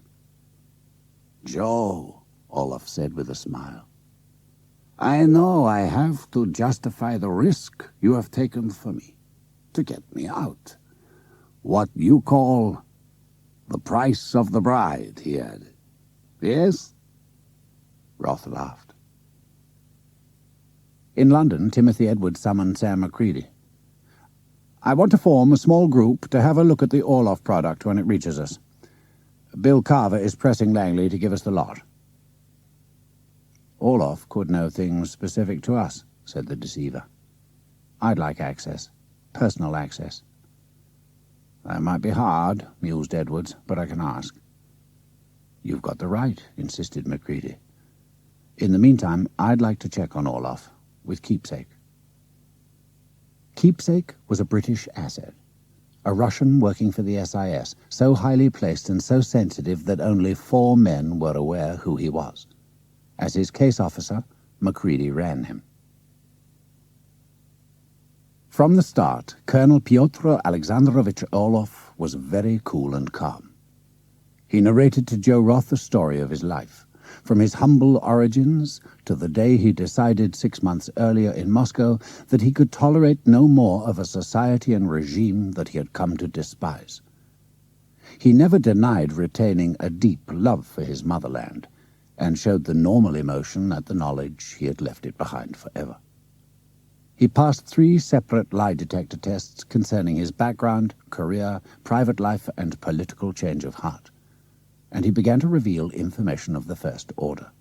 Speaker 2: "Joe," Orloff said with a smile, "I know I have to justify the risk you have taken for me, to get me out. What you call the price of the bride," he added. "Yes?" Roth laughed. In London, Timothy Edwards summoned Sam Macready. "I want to form a small group to have a look at the Orloff product when it reaches us. Bill Carver is pressing Langley to give us the lot." "Orloff could know things specific to us," said the deceiver. "I'd like access, personal access." "That might be hard," mused Edwards, "but I can ask." "You've got the right," insisted Macready. "In the meantime, I'd like to check on Orloff, with Keepsake." Keepsake was a British asset, a Russian working for the SIS, so highly placed and so sensitive that only 4 men were aware who he was. As his case officer, Macready ran him. From the start, Colonel Pyotr Alexandrovich Orloff was very cool and calm. He narrated to Joe Roth the story of his life, from his humble origins to the day he decided 6 months earlier in Moscow that he could tolerate no more of a society and regime that he had come to despise. He never denied retaining a deep love for his motherland, and showed the normal emotion at the knowledge he had left it behind forever. He passed 3 separate lie detector tests concerning his background, career, private life, and political change of heart, and he began to reveal information of the first order.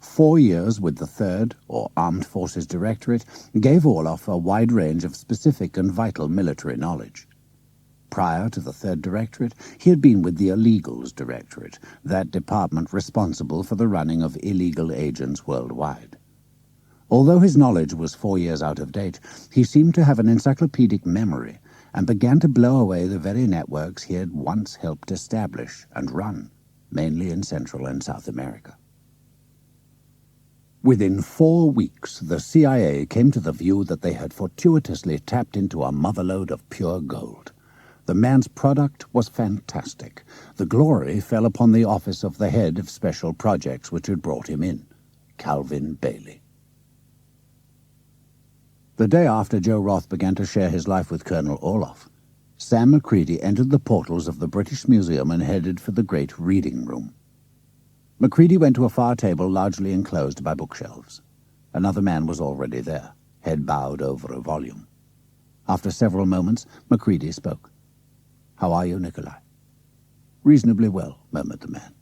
Speaker 2: 4 years with the 3rd, or Armed Forces Directorate, gave Orloff a wide range of specific and vital military knowledge. Prior to the 3rd Directorate, he had been with the Illegals Directorate, that department responsible for the running of illegal agents worldwide. Although his knowledge was 4 years out of date, he seemed to have an encyclopedic memory, and began to blow away the very networks he had once helped establish and run, mainly in Central and South America. Within 4 weeks, the CIA came to the view that they had fortuitously tapped into a motherlode of pure gold. The man's product was fantastic. The glory fell upon the office of the head of special projects which had brought him in, Calvin Bailey. The day after Joe Roth began to share his life with Colonel Orloff, Sam Macready entered the portals of the British Museum and headed for the great reading room. Macready went to a far table largely enclosed by bookshelves. Another man was already there, head bowed over a volume. After several moments, Macready spoke. "How are you, Nikolai?" "Reasonably well," murmured the man.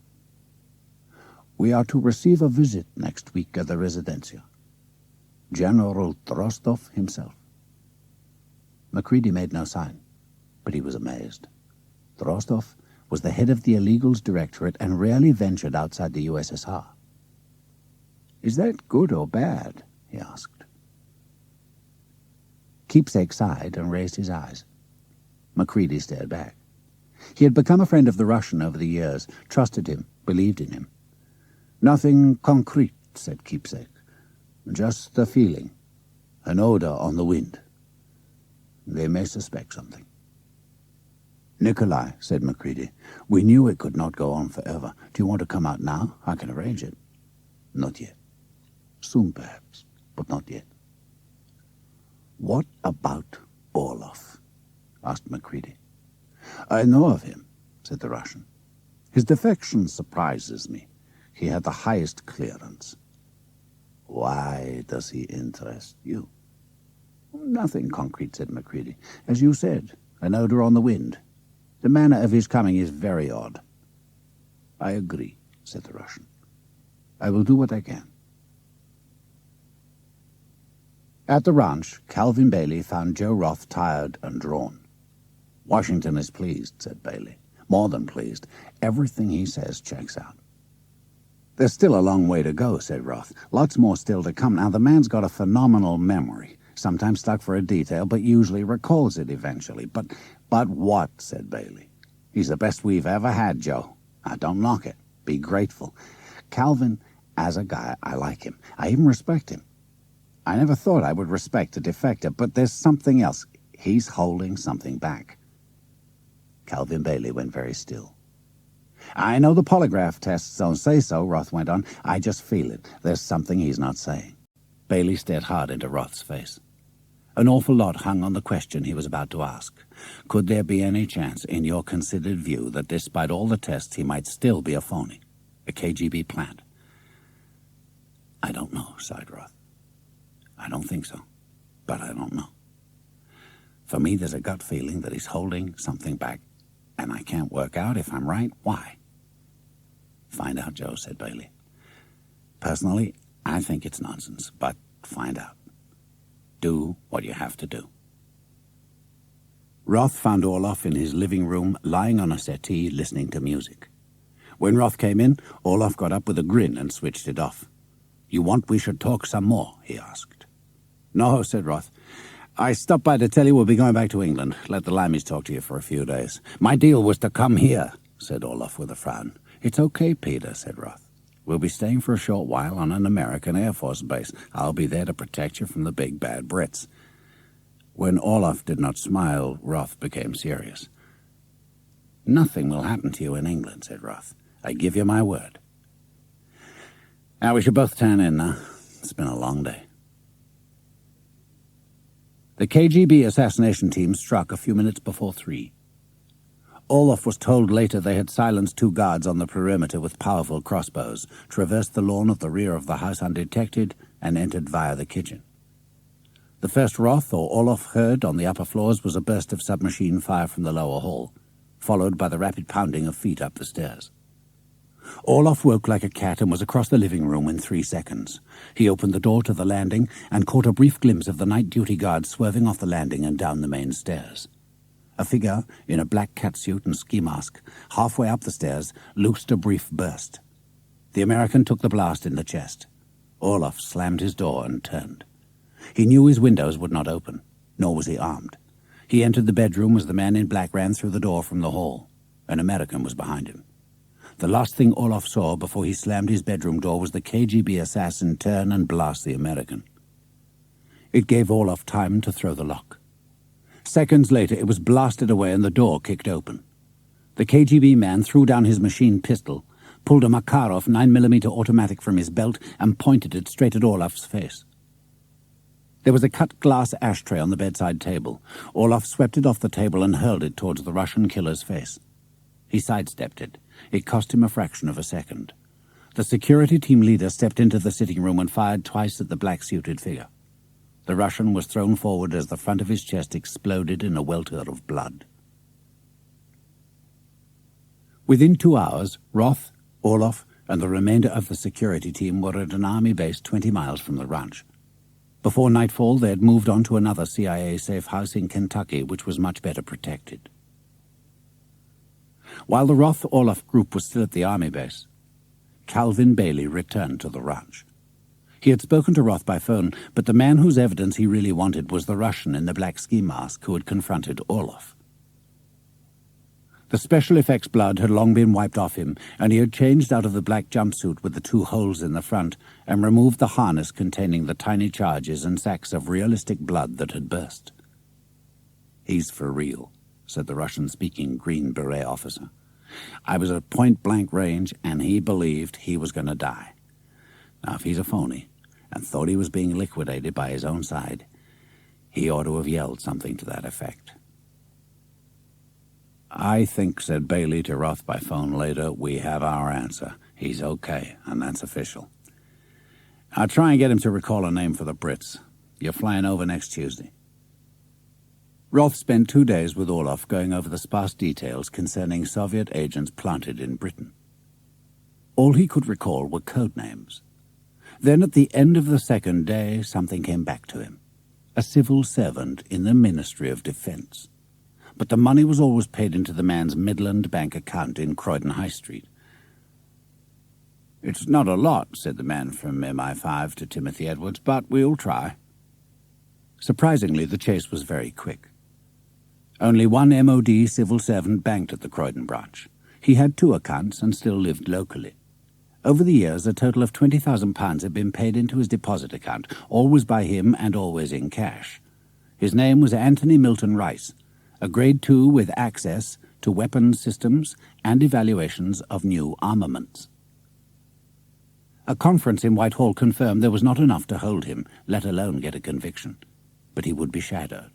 Speaker 2: "We are to receive a visit next week at the Residencia. General Rostov himself. Macready made no sign, but he was amazed. Rostov was the head of the Illegals Directorate and rarely ventured outside the USSR. "Is that good or bad?" he asked. Keepsake sighed and raised his eyes. Macready stared back. He had become a friend of the Russian over the years, trusted him, believed in him. "Nothing concrete," said Keepsake. "Just the feeling, an odor on the wind. They may suspect something." "Nikolai," said Macready, "we knew it could not go on forever. Do you want to come out now? I can arrange it." "Not yet. Soon, perhaps, but not yet." "What about Orlov?" asked Macready. "I know of him," said the Russian. "His defection surprises me. He had the highest clearance." "Why does he interest you?" "Nothing concrete," said Macready. "As you said, an odor on the wind. The manner of his coming is very odd." "I agree," said the Russian. "I will do what I can." At the ranch, Calvin Bailey found Joe Roth tired and drawn. "Washington is pleased," said Bailey. "More than pleased. Everything he says checks out." "There's still a long way to go," said Roth. "Lots more still to come. Now, the man's got a phenomenal memory, sometimes stuck for a detail, but usually recalls it eventually. But what?" said Bailey. "He's the best we've ever had, Joe. Now, don't knock it. Be grateful. Calvin, as a guy, I like him. I even respect him. I never thought I would respect a defector, but there's something else. He's holding something back." Calvin Bailey went very still. "I know the polygraph tests don't say so," Roth went on. "I just feel it. There's something he's not saying." Bailey stared hard into Roth's face. An awful lot hung on the question he was about to ask. Could there be any chance, in your considered view, that despite all the tests he might still be a phony, a KGB plant? "I don't know," sighed Roth. "I don't think so, but I don't know. For me, there's a gut feeling that he's holding something back, and I can't work out, if I'm right, why." "Find out, Joe," said Bailey. "Personally, I think it's nonsense, but find out. Do what you have to do." Roth found Orlov in his living room, lying on a settee, listening to music. When Roth came in, Orlov got up with a grin and switched it off. "You want we should talk some more?" he asked. "No," said Roth. "I stopped by to tell you we'll be going back to England. Let the Lammies talk to you for a few days." "My deal was to come here," said Orlov with a frown. "It's okay, Peter," said Roth. "We'll be staying for a short while on an American Air Force base. I'll be there to protect you from the big bad Brits." When Orlov did not smile, Roth became serious. "Nothing will happen to you in England," said Roth. "I give you my word. Now we should both turn in now. It's been a long day." The KGB assassination team struck a few minutes before 3. Orlov was told later they had silenced 2 guards on the perimeter with powerful crossbows, traversed the lawn at the rear of the house undetected, and entered via the kitchen. The first Roth or Orlov heard on the upper floors was a burst of submachine fire from the lower hall, followed by the rapid pounding of feet up the stairs. Orlov woke like a cat and was across the living room in 3 seconds. He opened the door to the landing and caught a brief glimpse of the night duty guard swerving off the landing and down the main stairs. A figure in a black catsuit and ski mask, halfway up the stairs, loosed a brief burst. The American took the blast in the chest. Orlov slammed his door and turned. He knew his windows would not open, nor was he armed. He entered the bedroom as the man in black ran through the door from the hall. An American was behind him. The last thing Orlov saw before he slammed his bedroom door was the KGB assassin turn and blast the American. It gave Orlov time to throw the lock. Seconds later, it was blasted away and the door kicked open. The KGB man threw down his machine pistol, pulled a Makarov 9mm automatic from his belt, and pointed it straight at Orlov's face. There was a cut glass ashtray on the bedside table. Orlov swept it off the table and hurled it towards the Russian killer's face. He sidestepped it. It cost him a fraction of a second. The security team leader stepped into the sitting room and fired twice at the black-suited figure. The Russian was thrown forward as the front of his chest exploded in a welter of blood. Within 2 hours, Roth, Orlov, and the remainder of the security team were at an army base 20 miles from the ranch. Before nightfall, they had moved on to another CIA safe house in Kentucky, which was much better protected. While the Roth-Orloff group was still at the army base, Calvin Bailey returned to the ranch. He had spoken to Roth by phone, but the man whose evidence he really wanted was the Russian in the black ski mask who had confronted Orloff. The special effects blood had long been wiped off him, and he had changed out of the black jumpsuit with the 2 holes in the front and removed the harness containing the tiny charges and sacks of realistic blood that had burst. "He's for real," said the Russian-speaking Green Beret officer. "I was at point-blank range, and he believed he was going to die. Now, if he's a phony and thought he was being liquidated by his own side, he ought to have yelled something to that effect." "I think," said Bailey to Roth by phone later, "we have our answer. He's okay, and that's official. I'll try and get him to recall a name for the Brits. You're flying over next Tuesday." Roth spent 2 days with Orloff going over the sparse details concerning Soviet agents planted in Britain. All he could recall were code names. Then at the end of the second day, something came back to him. A civil servant in the Ministry of Defense. But the money was always paid into the man's Midland bank account in Croydon High Street. "It's not a lot," said the man from MI5 to Timothy Edwards, "but we'll try." Surprisingly, the chase was very quick. Only one MOD civil servant banked at the Croydon branch. He had 2 accounts and still lived locally. Over the years, a total of £20,000 had been paid into his deposit account, always by him and always in cash. His name was Anthony Milton Rice, a Grade 2 with access to weapons systems and evaluations of new armaments. A conference in Whitehall confirmed there was not enough to hold him, let alone get a conviction. But he would be shadowed.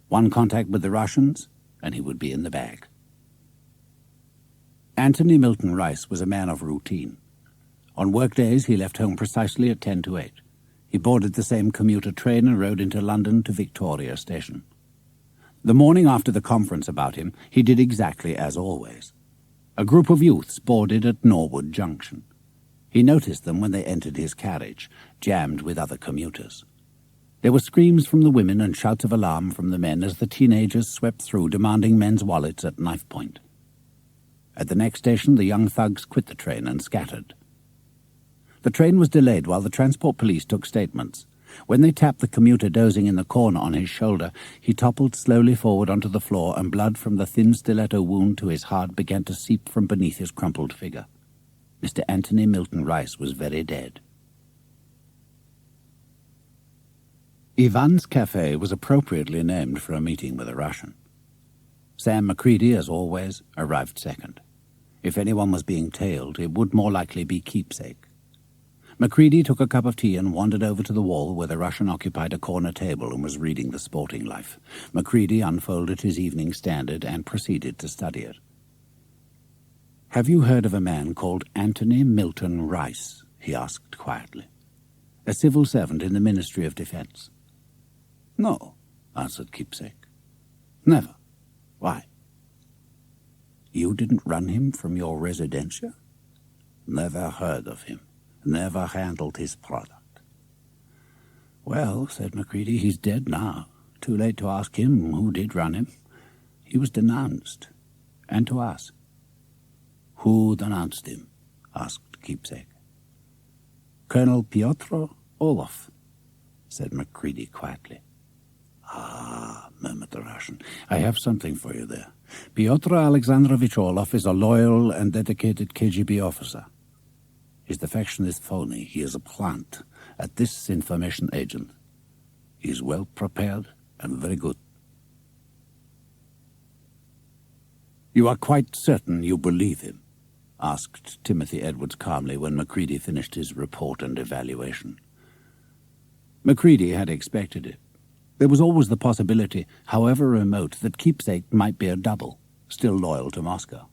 Speaker 2: One contact with the Russians, and he would be in the bag. Anthony Milton Rice was a man of routine. On workdays, he left home precisely at 10 to 8. He boarded the same commuter train and rode into London to Victoria Station. The morning after the conference about him, he did exactly as always. A group of youths boarded at Norwood Junction. He noticed them when they entered his carriage, jammed with other commuters. There were screams from the women and shouts of alarm from the men as the teenagers swept through demanding men's wallets at knife point. At the next station, the young thugs quit the train and scattered. The train was delayed while the transport police took statements. When they tapped the commuter dozing in the corner on his shoulder, he toppled slowly forward onto the floor, and blood from the thin stiletto wound to his heart began to seep from beneath his crumpled figure. Mr. Anthony Milton Rice was very dead. Ivan's Cafe was appropriately named for a meeting with a Russian. Sam McCready, as always, arrived second. If anyone was being tailed, it would more likely be Keepsake. McCready took a cup of tea and wandered over to the wall where the Russian occupied a corner table and was reading The Sporting Life. McCready unfolded his Evening Standard and proceeded to study it. "Have you heard of a man called Anthony Milton Rice?" he asked quietly. "A civil servant in the Ministry of Defense." "No," answered Keepsake. "Never. Why?" "You didn't run him from your residencia?" "Never heard of him. Never handled his product." "Well," said McCready, "he's dead now. Too late to ask him who did run him. He was denounced. And to us." "Who denounced him?" asked Keepsake. "Colonel Pyotr Orloff," said McCready quietly. "Ah," murmured the Russian, "I have something for you there. Pyotr Alexandrovich Orloff is a loyal and dedicated KGB officer. His defection is phony. He is a plant at this information agent. He is well prepared and very good." "You are quite certain you believe him?" asked Timothy Edwards calmly when McCready finished his report and evaluation. McCready had expected it. There was always the possibility, however remote, that Keepsake might be a double, still loyal to Moscow.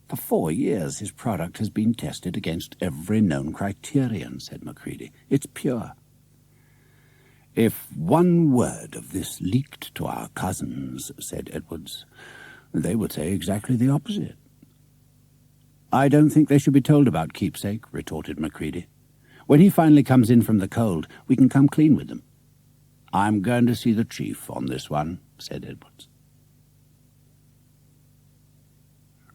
Speaker 2: "For 4 years his product has been tested against every known criterion," said McCready. "It's pure." "If one word of this leaked to our cousins," said Edwards, "they would say exactly the opposite." "I don't think they should be told about Keepsake," retorted McCready. When he finally comes in from the cold, we can come clean with them." "I'm going to see the chief on this one," said Edwards.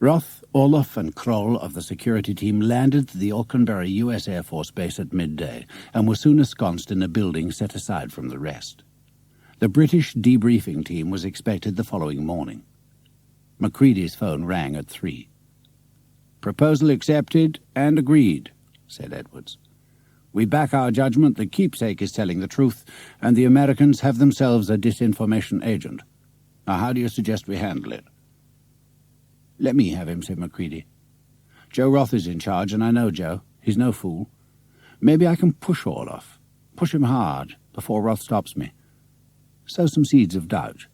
Speaker 2: Roth, Orloff, and Kroll of the security team landed at the Auchenbury U.S. Air Force Base at midday and were soon ensconced in a building set aside from the rest. The British debriefing team was expected the following morning. Macready's phone rang at 3. "Proposal accepted and agreed," said Edwards. "We back our judgment that Keepsake is telling the truth, and the Americans have themselves a disinformation agent. Now, how do you suggest we handle it?" "Let me have him," said Macready. "Joe Roth is in charge, and I know Joe. He's no fool. Maybe I can push Orloff. Push him hard, before Roth stops me. Sow some seeds of doubt."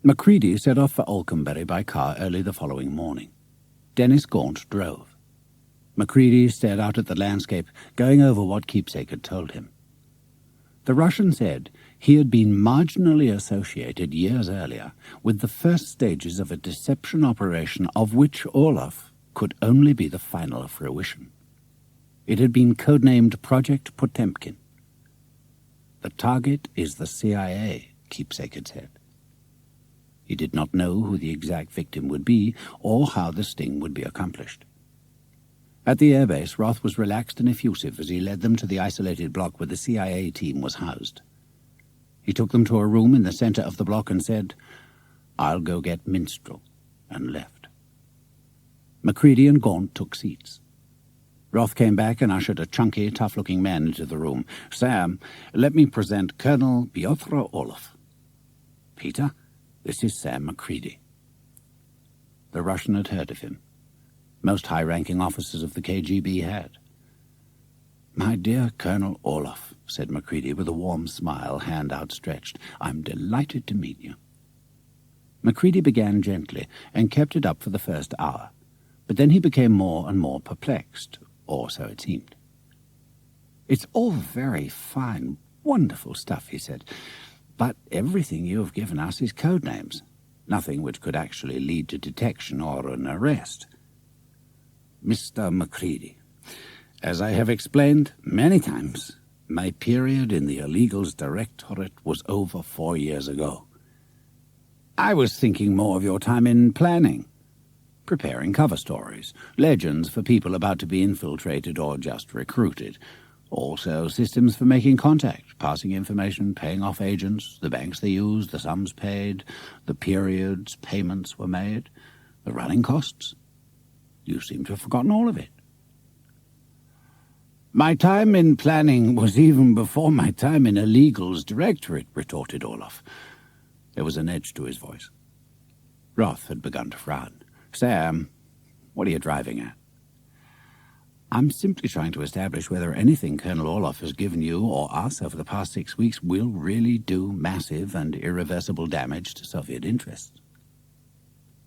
Speaker 2: Macready set off for Auchenbury by car early the following morning. Dennis Gaunt drove. Macready stared out at the landscape, going over what Keepsake had told him. The Russian said he had been marginally associated years earlier with the first stages of a deception operation of which Orloff could only be the final fruition. It had been codenamed Project Potemkin. "The target is the CIA," Keepsake had said. He did not know who the exact victim would be or how the sting would be accomplished. At the airbase, Roth was relaxed and effusive as he led them to the isolated block where the CIA team was housed. He took them to a room in the center of the block and said, "I'll go get Minstrel," and left. Macready and Gaunt took seats. Roth came back and ushered a chunky, tough-looking man into the room. "Sam, let me present Colonel Pyotr Orloff." "Peter, this is Sam Macready." The Russian had heard of him. Most high-ranking officers of the KGB had. "My dear Colonel Orloff," said Macready with a warm smile, hand outstretched, "I'm delighted to meet you." Macready began gently and kept it up for the first hour, but then he became more and more perplexed, or so it seemed. "It's all very fine, wonderful stuff," he said, "but everything you have given us is code names, nothing which could actually lead to detection or an arrest." "Mr. Macready, as I have explained many times, my period in the Illegals Directorate was over 4 years ago. I was thinking more of your time in planning, preparing cover stories, legends for people about to be infiltrated or just recruited, also systems for making contact, passing information, paying off agents, the banks they used, the sums paid, the periods payments were made, the running costs. You seem to have forgotten all of it." "My time in planning was even before my time in Illegals Directorate," retorted Orloff. There was an edge to his voice. Roth had begun to frown. "Sam, what are you driving at?" "I'm simply trying to establish whether anything Colonel Orloff has given you or us over the past 6 weeks will really do massive and irreversible damage to Soviet interests."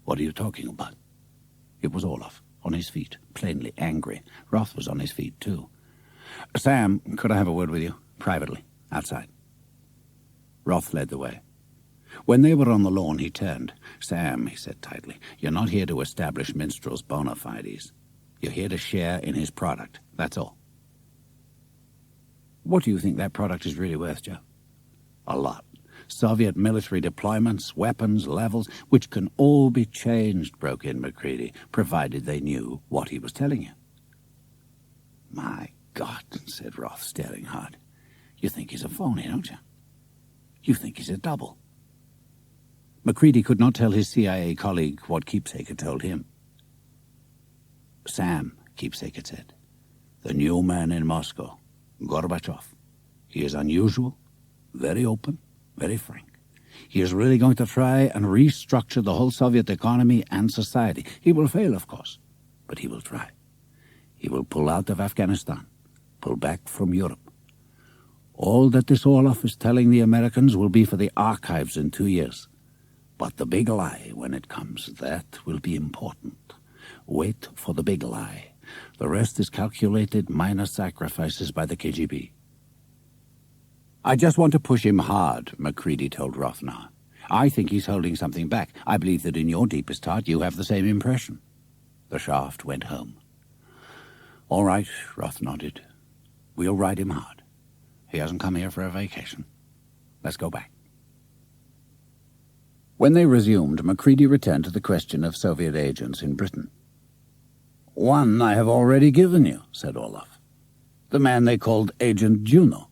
Speaker 2: "What are you talking about?" It was Orloff, on his feet, plainly angry. Roth was on his feet, too. "Sam, could I have a word with you? Privately, outside." Roth led the way. When they were on the lawn, he turned. "Sam," he said tightly, "you're not here to establish Minstrel's bona fides. You're here to share in his product, that's all." "What do you think that product is really worth, Joe?" "A lot. Soviet military deployments, weapons, levels, which can all be changed," broke in Macready, "provided they knew what he was telling you." "My God," said Roth, staring hard. "You think he's a phony, don't you? You think he's a double." Macready could not tell his CIA colleague what Keepsake had told him. "Sam," Keepsake had said, "the new man in Moscow, Gorbachev. He is unusual, very open, very frank. He is really going to try and restructure the whole Soviet economy and society. He will fail, of course, but he will try. He will pull out of Afghanistan, pull back from Europe. All that this Orloff is telling the Americans will be for the archives in 2 years. But the big lie, when it comes, that will be important. Wait for the big lie. The rest is calculated minor sacrifices by the KGB." "I just want to push him hard," Macready told Roth now. "I think he's holding something back. I believe that in your deepest heart you have the same impression." The shaft went home. All right, Roth nodded. We'll ride him hard. He hasn't come here for a vacation. Let's go back. When they resumed, Macready returned to the question of Soviet agents in Britain. One I have already given you, said Orloff. The man they called Agent Juno.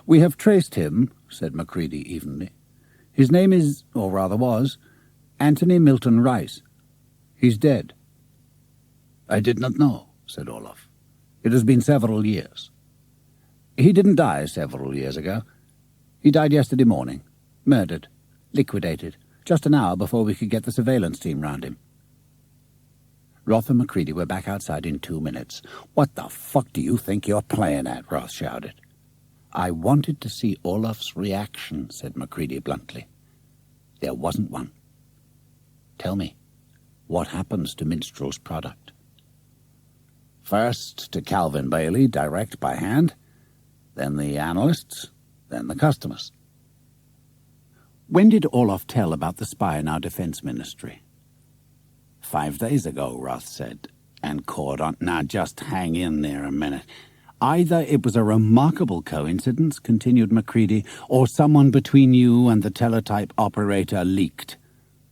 Speaker 2: We have traced him, said Macready evenly. His name is, or rather was, Anthony Milton Rice. He's dead. I did not know, said Orloff. It has been several years. He didn't die several years ago. He died yesterday morning. Murdered. Liquidated. Just an hour before we could get the surveillance team round him. Roth and Macready were back outside in 2 minutes. What the fuck do you think you're playing at? Roth shouted. I wanted to see Orloff's reaction, said Macready bluntly. There wasn't one. Tell me, what happens to Minstrel's product? First to Calvin Bailey, direct by hand, then the analysts, then the customers. When did Orloff tell about the spy in our defense ministry? 5 days ago, Roth said, and caught on. Now just hang in there a minute. Either it was a remarkable coincidence, continued Macready, or someone between you and the teletype operator leaked.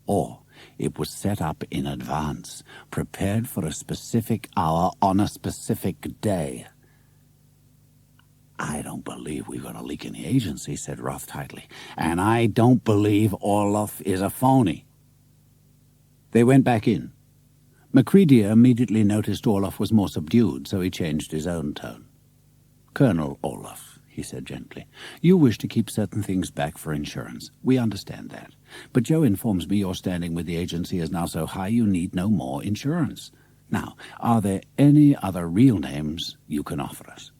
Speaker 2: Or it was set up in advance, prepared for a specific hour on a specific day. I don't believe we've got a leak in the agency, said Roth tightly, and I don't believe Orloff is a phony. They went back in. Macready immediately noticed Orloff was more subdued, so he changed his own tone. Colonel Orloff, he said gently, you wish to keep certain things back for insurance. We understand that. But Joe informs me your standing with the agency is now so high you need no more insurance. Now, are there any other real names you can offer us?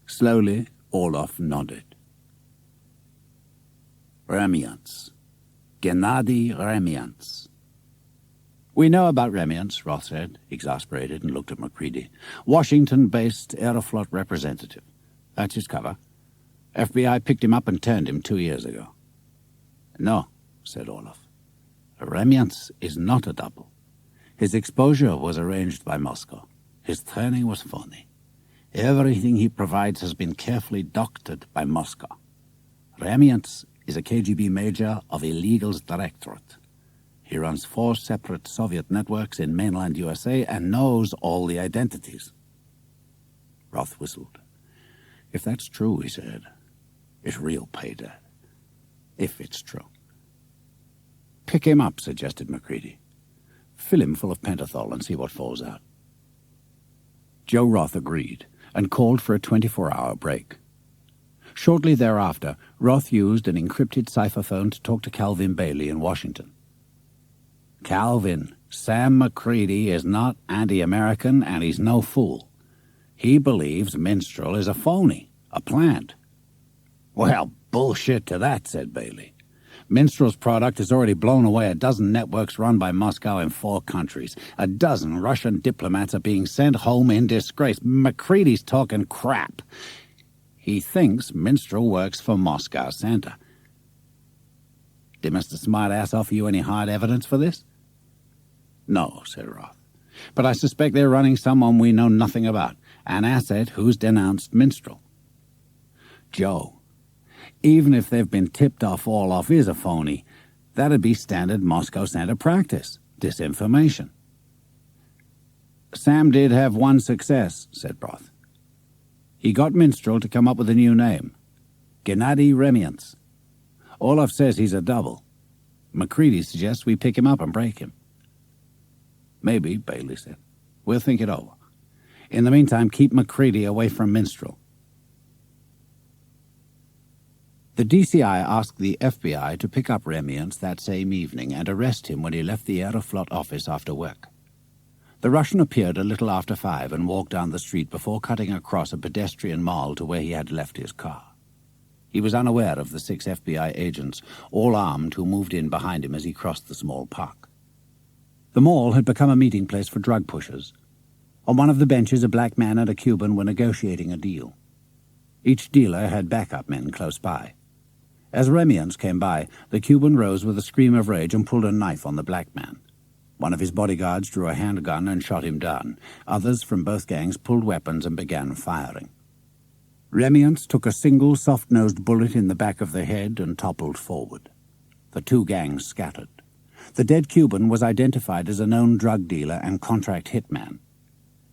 Speaker 2: Slowly, Orloff nodded. Remiance. Gennady Remiance. We know about Remiance, Roth said, exasperated, and looked at Macready. Washington-based Aeroflot representative. That's his cover. FBI picked him up and turned him 2 years ago. No, said Orloff. Remiance is not a double. His exposure was arranged by Moscow. His training was phony. Everything he provides has been carefully doctored by Moscow. Remiance is a KGB major of Illegals Directorate. He runs 4 separate Soviet networks in mainland USA and knows all the identities. Roth whistled. If that's true, he said, it's real paydirt. If it's true. Pick him up, suggested Macready. Fill him full of pentothal and see what falls out. Joe Roth agreed and called for a 24-hour break. Shortly thereafter, Roth used an encrypted cipher phone to talk to Calvin Bailey in Washington. Calvin, Sam Macready is not anti-American and he's no fool. He believes Minstrel is a phony, a plant. Well, bullshit to that, said Bailey. Minstrel's product has already blown away a dozen networks run by Moscow in 4 countries. A dozen Russian diplomats are being sent home in disgrace. Macready's talking crap. He thinks Minstrel works for Moscow Santa. Did Mr. Smartass offer you any hard evidence for this? No, said Roth. But I suspect they're running someone we know nothing about, an asset who's denounced Minstrel. Joe, even if they've been tipped off Orloff is a phony, that'd be standard Moscow Santa practice, disinformation. Sam did have one success, said Roth. He got Minstrel to come up with a new name, Gennady Remiance. Orloff says he's a double. Macready suggests we pick him up and break him. Maybe, Bailey said. We'll think it over. In the meantime, keep Macready away from Minstrel. The DCI asked the FBI to pick up Remiance that same evening and arrest him when he left the Aeroflot office after work. The Russian appeared a little after 5 and walked down the street before cutting across a pedestrian mall to where he had left his car. He was unaware of the 6 FBI agents, all armed, who moved in behind him as he crossed the small park. The mall had become a meeting place for drug pushers. On one of the benches, a black man and a Cuban were negotiating a deal. Each dealer had backup men close by. As Remiance came by, the Cuban rose with a scream of rage and pulled a knife on the black man. One of his bodyguards drew a handgun and shot him down. Others from both gangs pulled weapons and began firing. Remiance took a single soft-nosed bullet in the back of the head and toppled forward. The two gangs scattered. The dead Cuban was identified as a known drug dealer and contract hitman.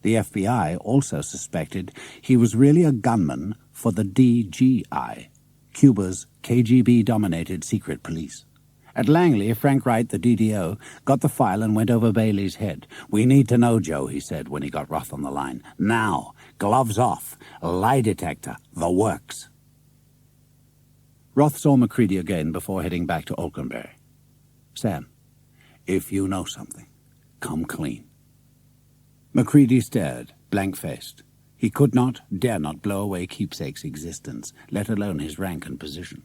Speaker 2: The FBI also suspected he was really a gunman for the DGI, Cuba's KGB-dominated secret police. At Langley, Frank Wright, the DDO, got the file and went over Bailey's head. "We need to know, Joe," he said when he got Roth on the line. "Now. Gloves off. Lie detector. The works." Roth saw McCready again before heading back to Olkenberry. "Sam, if you know something, come clean." McCready stared, blank-faced. He could not, dare not blow away Keepsake's existence, let alone his rank and position.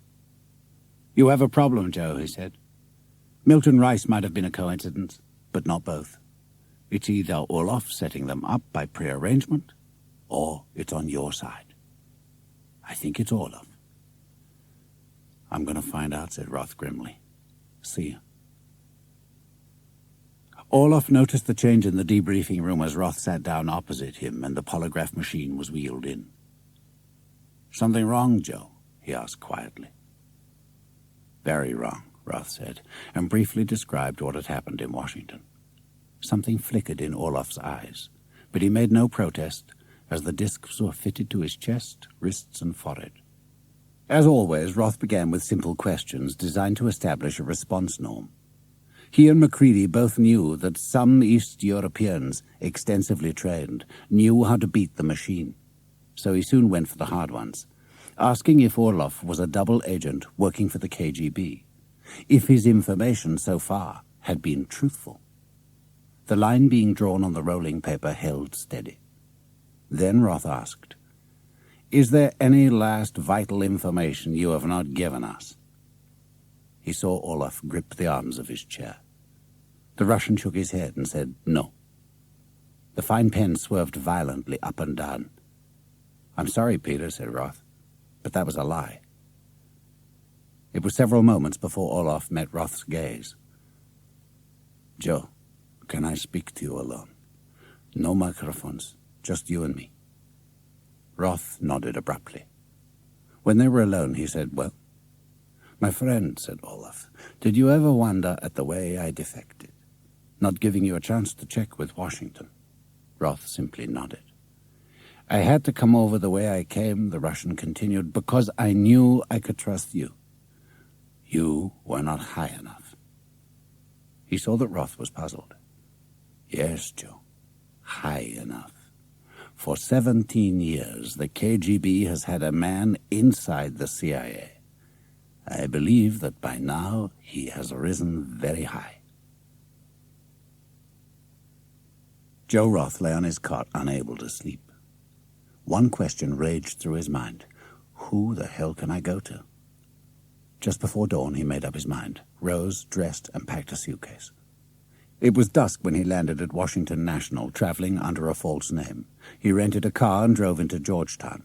Speaker 2: "You have a problem, Joe," he said. "Milton Rice might have been a coincidence, but not both. It's either Olaf setting them up by prearrangement, or it's on your side. I think it's Olaf." "I'm going to find out," said Roth grimly. "See you." Olaf noticed the change in the debriefing room as Roth sat down opposite him and the polygraph machine was wheeled in. "Something wrong, Joe?" he asked quietly. "Very wrong," Roth said, and briefly described what had happened in Washington. Something flickered in Olaf's eyes, but he made no protest as the discs were fitted to his chest, wrists, and forehead. As always, Roth began with simple questions designed to establish a response norm. He and McCready both knew that some East Europeans, extensively trained, knew how to beat the machine. So he soon went for the hard ones, asking if Orloff was a double agent working for the KGB, if his information so far had been truthful. The line being drawn on the rolling paper held steady. Then Roth asked, "Is there any last vital information you have not given us?" He saw Olaf grip the arms of his chair. The Russian shook his head and said, "No." The fine pen swerved violently up and down. "I'm sorry, Peter," said Roth, "but that was a lie." It was several moments before Olaf met Roth's gaze. "Joe, can I speak to you alone? No microphones, just you and me." Roth nodded abruptly. When they were alone, he said, "Well, my friend," said Olaf, "did you ever wonder at the way I defected? Not giving you a chance to check with Washington?" Roth simply nodded. "I had to come over the way I came," the Russian continued, "because I knew I could trust you. You were not high enough." He saw that Roth was puzzled. "Yes, Joe, high enough. For 17 years, the KGB has had a man inside the CIA. I believe that by now he has risen very high." Joe Roth lay on his cot, unable to sleep. One question raged through his mind. Who the hell can I go to? Just before dawn, he made up his mind, rose, dressed, and packed a suitcase. It was dusk when he landed at Washington National, traveling under a false name. He rented a car and drove into Georgetown.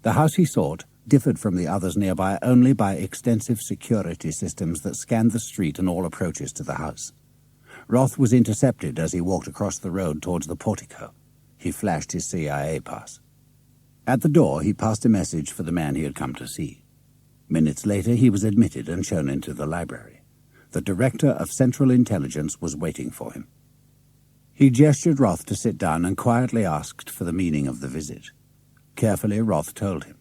Speaker 2: The house he sought differed from the others nearby only by extensive security systems that scanned the street and all approaches to the house. Roth was intercepted as he walked across the road towards the portico. He flashed his CIA pass. At the door, he passed a message for the man he had come to see. Minutes later, he was admitted and shown into the library. The Director of Central Intelligence was waiting for him. He gestured Roth to sit down and quietly asked for the meaning of the visit. Carefully, Roth told him.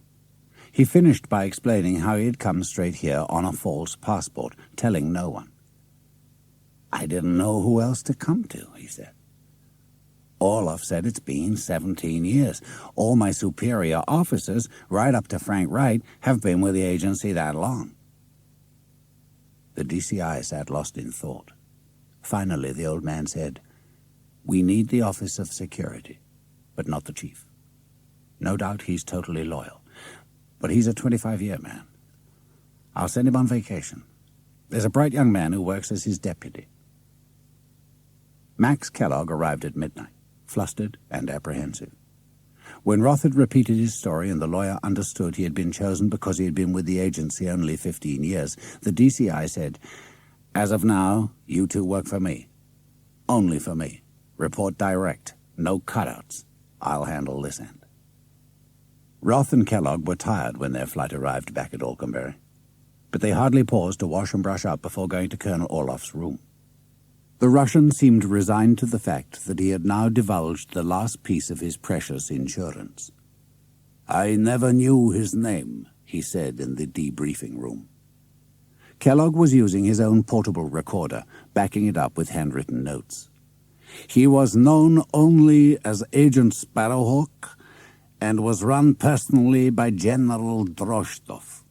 Speaker 2: He finished by explaining how he had come straight here on a false passport, telling no one. "I didn't know who else to come to," he said. "Olaf said it's been 17 years. All my superior officers, right up to Frank Wright, have been with the agency that long." The DCI sat lost in thought. Finally, the old man said, "We need the Office of Security, but not the chief. No doubt he's totally loyal, but he's a 25-year man. I'll send him on vacation. There's a bright young man who works as his deputy." Max Kellogg arrived at midnight, flustered and apprehensive. When Roth had repeated his story and the lawyer understood he had been chosen because he had been with the agency only 15 years, the DCI said, "As of now, you two work for me. Only for me. Report direct. No cutouts. I'll handle this end. Roth and Kellogg were tired when their flight arrived back at Alconbury, but they hardly paused to wash and brush up before going to Colonel Orloff's room. The Russian seemed resigned to the fact that he had now divulged the last piece of his precious insurance. "I never knew his name," he said in the debriefing room. Kellogg was using his own portable recorder, backing it up with handwritten notes. "He was known only as Agent Sparrowhawk and was run personally by General Drozhdov.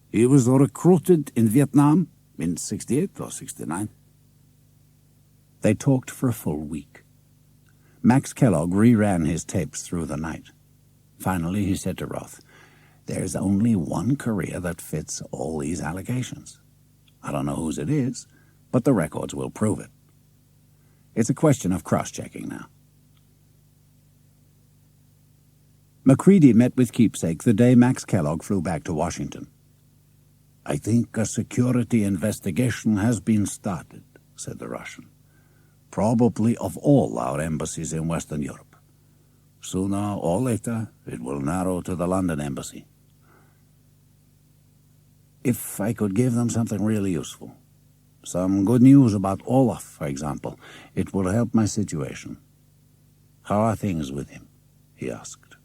Speaker 2: He was recruited in Vietnam in 68 or 69. They talked for a full week. Max Kellogg reran his tapes through the night. Finally, he said to Roth, "There's only one career that fits all these allegations. I don't know whose it is, but the records will prove it. It's a question of cross-checking now." Macready met with Keepsake the day Max Kellogg flew back to Washington. "I think a security investigation has been started," said the Russian. "Probably of all our embassies in Western Europe. Sooner or later, it will narrow to the London embassy. If I could give them something really useful, some good news about Olaf, for example, it would help my situation." "How are things with him?" he asked.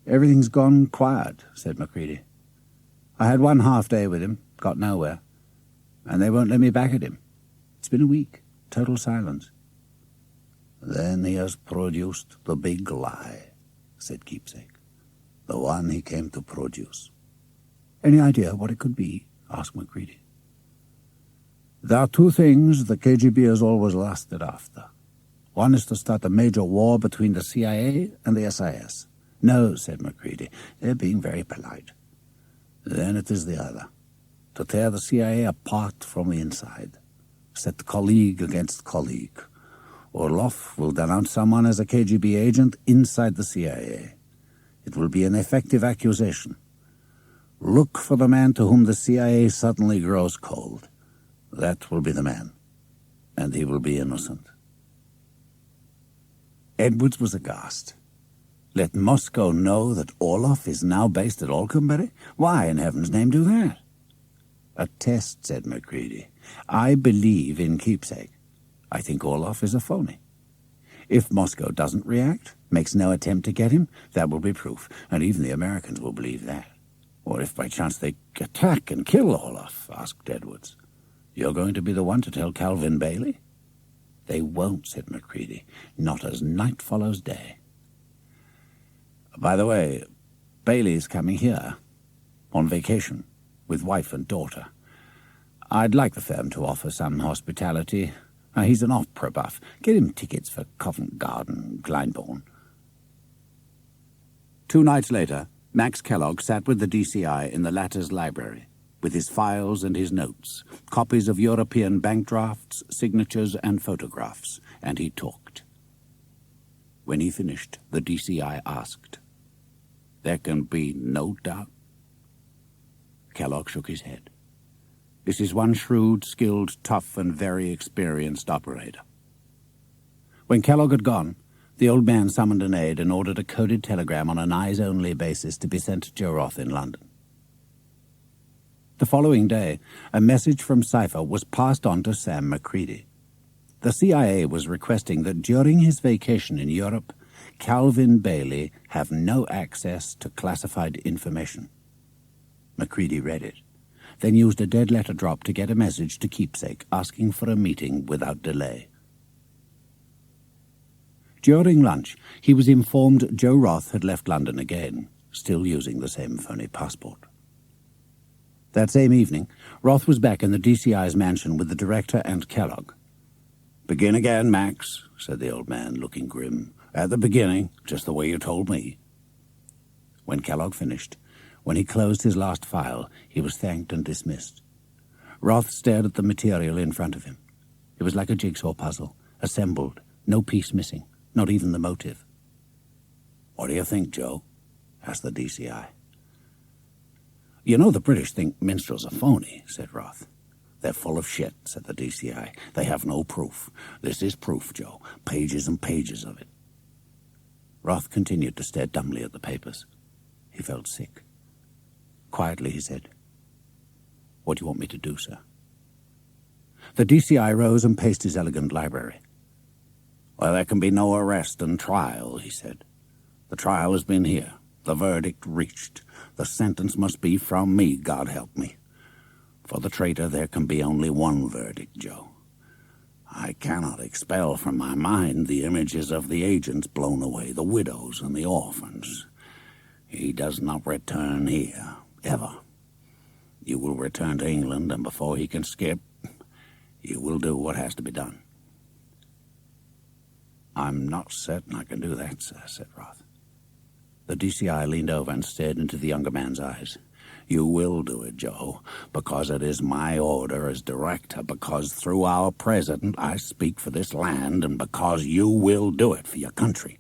Speaker 2: "Everything's gone quiet," said Macready. "I had one half-day with him, got nowhere, and they won't let me back at him. It's been a week, total silence." "Then he has produced the big lie," said Keepsake. "The one he came to produce." "Any idea what it could be?" asked Macready. "There are two things the KGB has always lusted after. One is to start a major war between the CIA and the SIS. "No," said Macready, "they're being very polite. Then it is the other, to tear the CIA apart from the inside, set colleague against colleague. Orlov will denounce someone as a KGB agent inside the CIA. It will be an effective accusation. Look for the man to whom the CIA suddenly grows cold. That will be the man, and he will be innocent." Edwards was aghast. Let Moscow know that Orlov is now based at Alconbury? Why, in heaven's name, do that? "A test," said Macready. "I believe in Keepsake. I think Orlov is a phony. If Moscow doesn't react, makes no attempt to get him, that will be proof, and even the Americans will believe that." "Or if by chance they attack and kill Orlov?" asked Edwards. "You're going to be the one to tell Calvin Bailey?" "They won't," said Macready, "not as night follows day. By the way, Bailey's coming here, on vacation, with wife and daughter. I'd like the firm to offer some hospitality. He's an opera buff. Get him tickets for Covent Garden, Glyndebourne." 2 nights later, Max Kellogg sat with the DCI in the latter's library, with his files and his notes, copies of European bank drafts, signatures, and photographs, and he talked. When he finished, the DCI asked, "There can be no doubt?" Kellogg shook his head. "This is one shrewd, skilled, tough, and very experienced operator." When Kellogg had gone, the old man summoned an aide and ordered a coded telegram on an eyes-only basis to be sent to Joe Roth in London. The following day, a message from Cypher was passed on to Sam Macready. The CIA was requesting that during his vacation in Europe, Calvin Bailey have no access to classified information. Macready read it, then used a dead letter drop to get a message to Keepsake asking for a meeting without delay. During lunch, he was informed Joe Roth had left London again, still using the same phony passport. That same evening, Roth was back in the DCI's mansion with the director and Kellogg. "Begin again, Max," said the old man, looking grim. "At the beginning, just the way you told me." When Kellogg finished, when he closed his last file, he was thanked and dismissed. Roth stared at the material in front of him. It was like a jigsaw puzzle, assembled, no piece missing, not even the motive. "What do you think, Joe?" asked the DCI. "You know the British think minstrels are phony," said Roth. "They're full of shit," said the DCI. "They have no proof. This is proof, Joe. Pages and pages of it." Roth continued to stare dumbly at the papers. He felt sick. Quietly he said, "What do you want me to do, sir?" The DCI rose and paced his elegant library. "Well, there can be no arrest and trial," he said. "The trial has been here. The verdict reached. The sentence must be from me, God help me. For the traitor there can be only one verdict, Joe. I cannot expel from my mind the images of the agents blown away, the widows and the orphans. He does not return here, ever. You will return to England, and before he can skip, you will do what has to be done." "I'm not certain I can do that, sir," said Roth. The DCI leaned over and stared into the younger man's eyes. "You will do it, Joe, because it is my order as director, because through our president I speak for this land, and because you will do it for your country."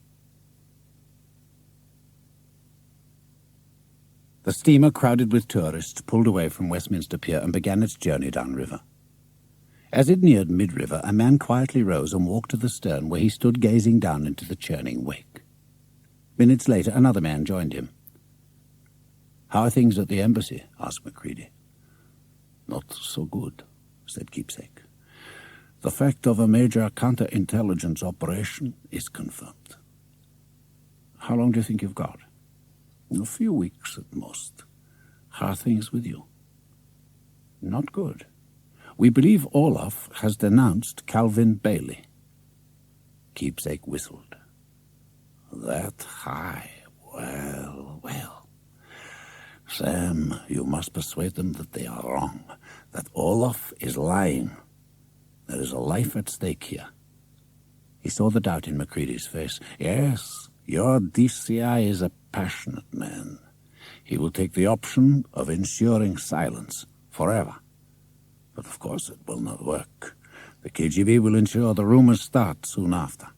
Speaker 2: The steamer, crowded with tourists, pulled away from Westminster Pier and began its journey downriver. As it neared mid-river, a man quietly rose and walked to the stern, where he stood gazing down into the churning wake. Minutes later, another man joined him. "How are things at the embassy?" asked Macready. "Not so good," said Keepsake. "The fact of a major counterintelligence operation is confirmed." "How long do you think you've got?" "A few weeks at most. How are things with you?" "Not good. We believe Olaf has denounced Calvin Bailey." Keepsake whistled. "That high. Well, well. Sam, you must persuade them that they are wrong, that Olaf is lying. There is a life at stake here." He saw the doubt in Macready's face. "Yes, your DCI is a passionate man. He will take the option of ensuring silence forever. But of course it will not work. The KGB will ensure the rumors start soon after.